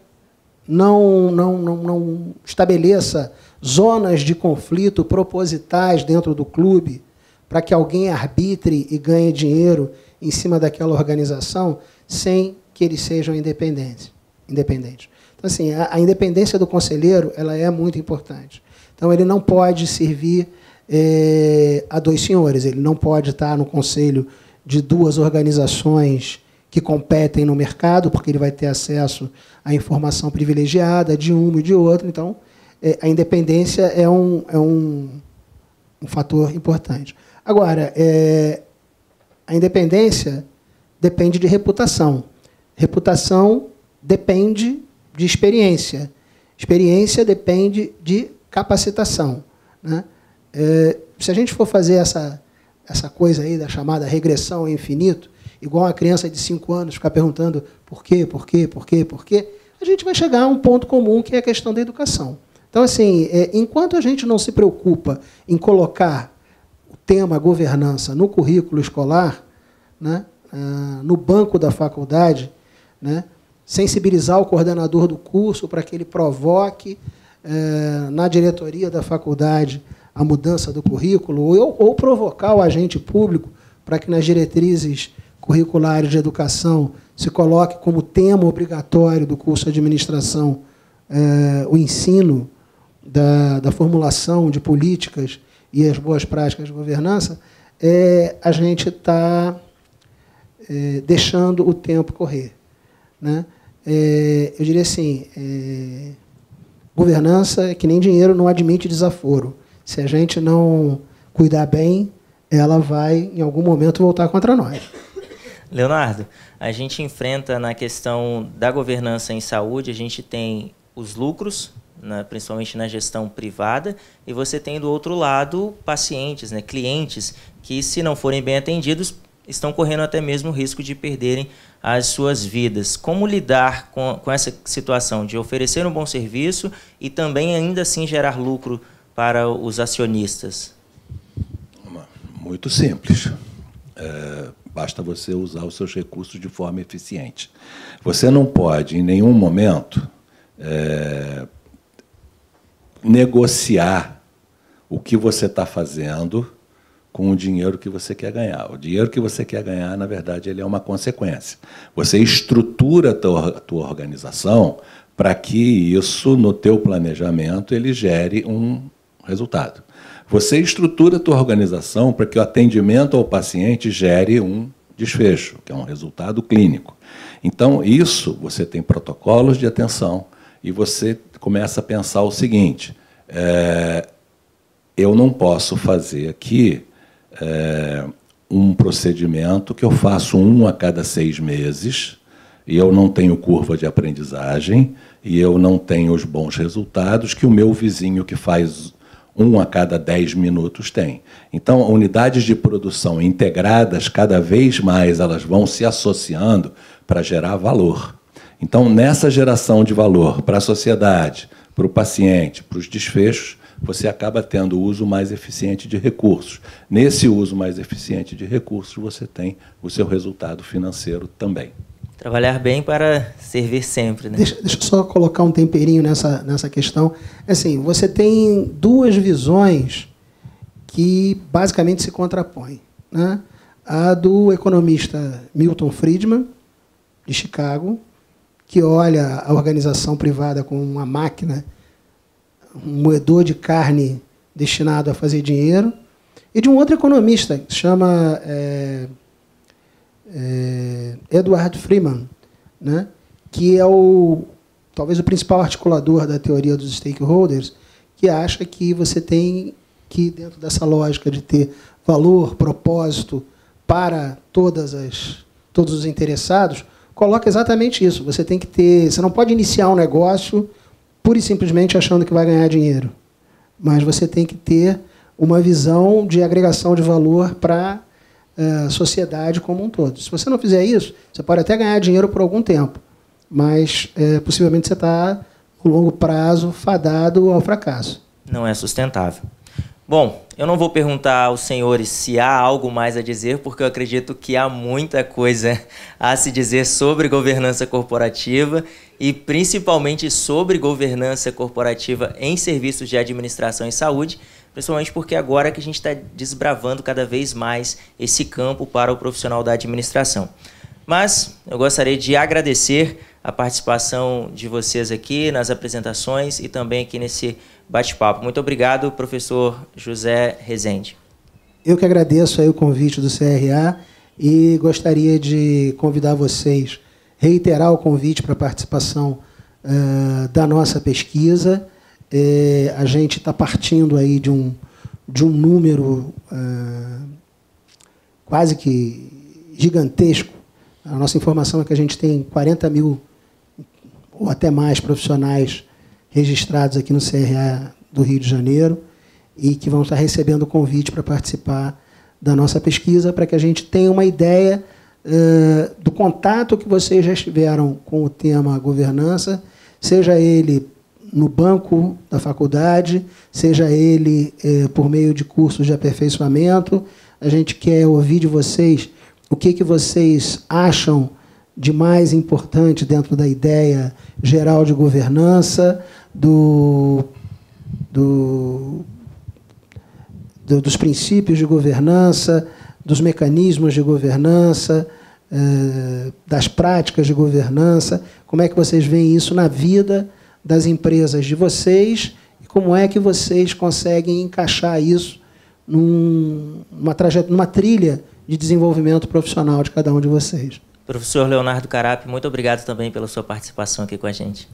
B: não estabeleça zonas de conflito propositais dentro do clube para que alguém arbitre e ganhe dinheiro em cima daquela organização sem que eles sejam independentes? Então, assim, a independência do conselheiro ela é muito importante. Então, ele não pode servir a dois senhores, ele não pode estar no conselho de duas organizações que competem no mercado, porque ele vai ter acesso à informação privilegiada de uma e de outra. Então, a independência é um fator importante. Agora, a independência depende de reputação. Reputação depende de experiência. Experiência depende de capacitação, né? Se a gente for fazer essa coisa aí da chamada regressão ao infinito, igual uma criança de 5 anos ficar perguntando por quê, a gente vai chegar a um ponto comum, que é a questão da educação. Então, assim, enquanto a gente não se preocupa em colocar o tema governança no currículo escolar, né, no banco da faculdade, né, sensibilizar o coordenador do curso para que ele provoque na diretoria da faculdade a mudança do currículo, ou provocar o agente público para que nas diretrizes curriculares de educação se coloque como tema obrigatório do curso de administração o ensino da formulação de políticas e as boas práticas de governança, a gente está deixando o tempo correr, né? Eu diria assim, governança é que nem dinheiro, não admite desaforo. Se a gente não cuidar bem, ela vai, em algum momento, voltar contra nós.
A: Leonardo, a gente enfrenta na questão da governança em saúde, a gente tem os lucros, né, principalmente na gestão privada, e você tem do outro lado pacientes, né, clientes, que se não forem bem atendidos, estão correndo até mesmo o risco de perderem as suas vidas. Como lidar com essa situação de oferecer um bom serviço e também ainda assim gerar lucro para os acionistas?
C: Muito simples. Basta você usar os seus recursos de forma eficiente. Você não pode, em nenhum momento, negociar o que você está fazendo com o dinheiro que você quer ganhar. O dinheiro que você quer ganhar, na verdade, ele é uma consequência. Você estrutura a tua organização para que isso, no teu planejamento, ele gere um resultado. Você estrutura a tua organização para que o atendimento ao paciente gere um desfecho, que é um resultado clínico. Então, isso, você tem protocolos de atenção e você começa a pensar o seguinte, eu não posso fazer aqui um procedimento que eu faço 1 a cada 6 meses e eu não tenho curva de aprendizagem e eu não tenho os bons resultados que o meu vizinho que faz 1 a cada 10 minutos tem. Então, unidades de produção integradas, cada vez mais elas vão se associando para gerar valor. Então, nessa geração de valor para a sociedade, para o paciente, para os desfechos, você acaba tendo o uso mais eficiente de recursos. Nesse uso mais eficiente de recursos, você tem o seu resultado financeiro também.
A: Trabalhar bem para servir sempre, né?
B: Deixa eu só colocar um temperinho nessa questão. Assim, você tem duas visões que basicamente se contrapõem, né? A do economista Milton Friedman, de Chicago, que olha a organização privada como uma máquina, um moedor de carne destinado a fazer dinheiro, e de um outro economista que se chama Edward Freeman, né, que é talvez o principal articulador da teoria dos stakeholders, que acha que você tem que, dentro dessa lógica de ter valor, propósito para todos os interessados, coloca exatamente isso. Você tem que ter, você não pode iniciar um negócio pura e simplesmente achando que vai ganhar dinheiro, mas você tem que ter uma visão de agregação de valor para a sociedade como um todo. Se você não fizer isso, você pode até ganhar dinheiro por algum tempo, mas possivelmente você está, no longo prazo, fadado ao fracasso.
A: Não é sustentável. Bom, eu não vou perguntar aos senhores se há algo mais a dizer, porque eu acredito que há muita coisa a se dizer sobre governança corporativa e principalmente sobre governança corporativa em serviços de administração e saúde, principalmente porque agora que a gente está desbravando cada vez mais esse campo para o profissional da administração. Mas eu gostaria de agradecer a participação de vocês aqui nas apresentações e também aqui nesse bate-papo. Muito obrigado, professor José Rezende.
B: Eu que agradeço aí o convite do CRA e gostaria de convidar vocês, reiterar o convite para a participação da nossa pesquisa. A gente está partindo aí de um número quase que gigantesco. A nossa informação é que a gente tem 40 mil ou até mais profissionais registrados aqui no CRA do Rio de Janeiro e que vão estar recebendo o convite para participar da nossa pesquisa, para que a gente tenha uma ideia do contato que vocês já tiveram com o tema governança, seja ele no banco da faculdade, seja ele por meio de cursos de aperfeiçoamento. A gente quer ouvir de vocês o que vocês acham de mais importante dentro da ideia geral de governança, dos princípios de governança, dos mecanismos de governança, das práticas de governança, como é que vocês veem isso na vida das empresas de vocês e como é que vocês conseguem encaixar isso numa trilha de desenvolvimento profissional de cada um de vocês.
A: Professor Leonardo Carappi, muito obrigado também pela sua participação aqui com a gente.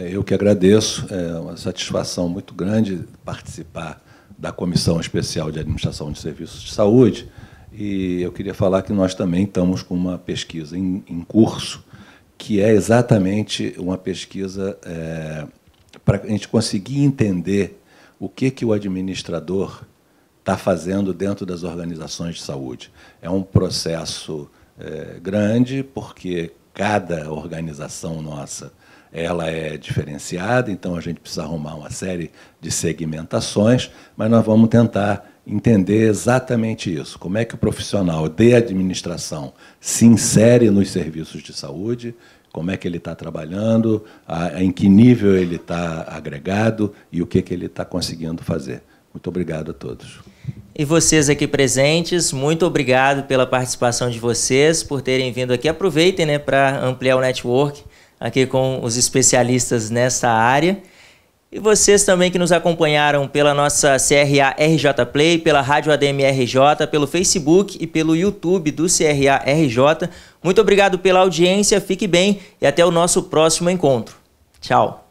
C: Eu que agradeço, é uma satisfação muito grande participar da Comissão Especial de Administração de Serviços de Saúde, e eu queria falar que nós também estamos com uma pesquisa em curso, que é exatamente uma pesquisa para a gente conseguir entender o que o administrador está fazendo dentro das organizações de saúde. É um processo grande, porque cada organização nossa ela é diferenciada, então a gente precisa arrumar uma série de segmentações, mas nós vamos tentar entender exatamente isso. Como é que o profissional de administração se insere nos serviços de saúde, como é que ele está trabalhando, em que nível ele está agregado e o que ele está conseguindo fazer. Muito obrigado a todos.
A: E vocês aqui presentes, muito obrigado pela participação de vocês, por terem vindo aqui. Aproveitem, né, para ampliar o network aqui com os especialistas nessa área. E vocês também que nos acompanharam pela nossa CRA RJ Play, pela Rádio ADM RJ, pelo Facebook e pelo YouTube do CRA RJ. Muito obrigado pela audiência, fique bem e até o nosso próximo encontro. Tchau.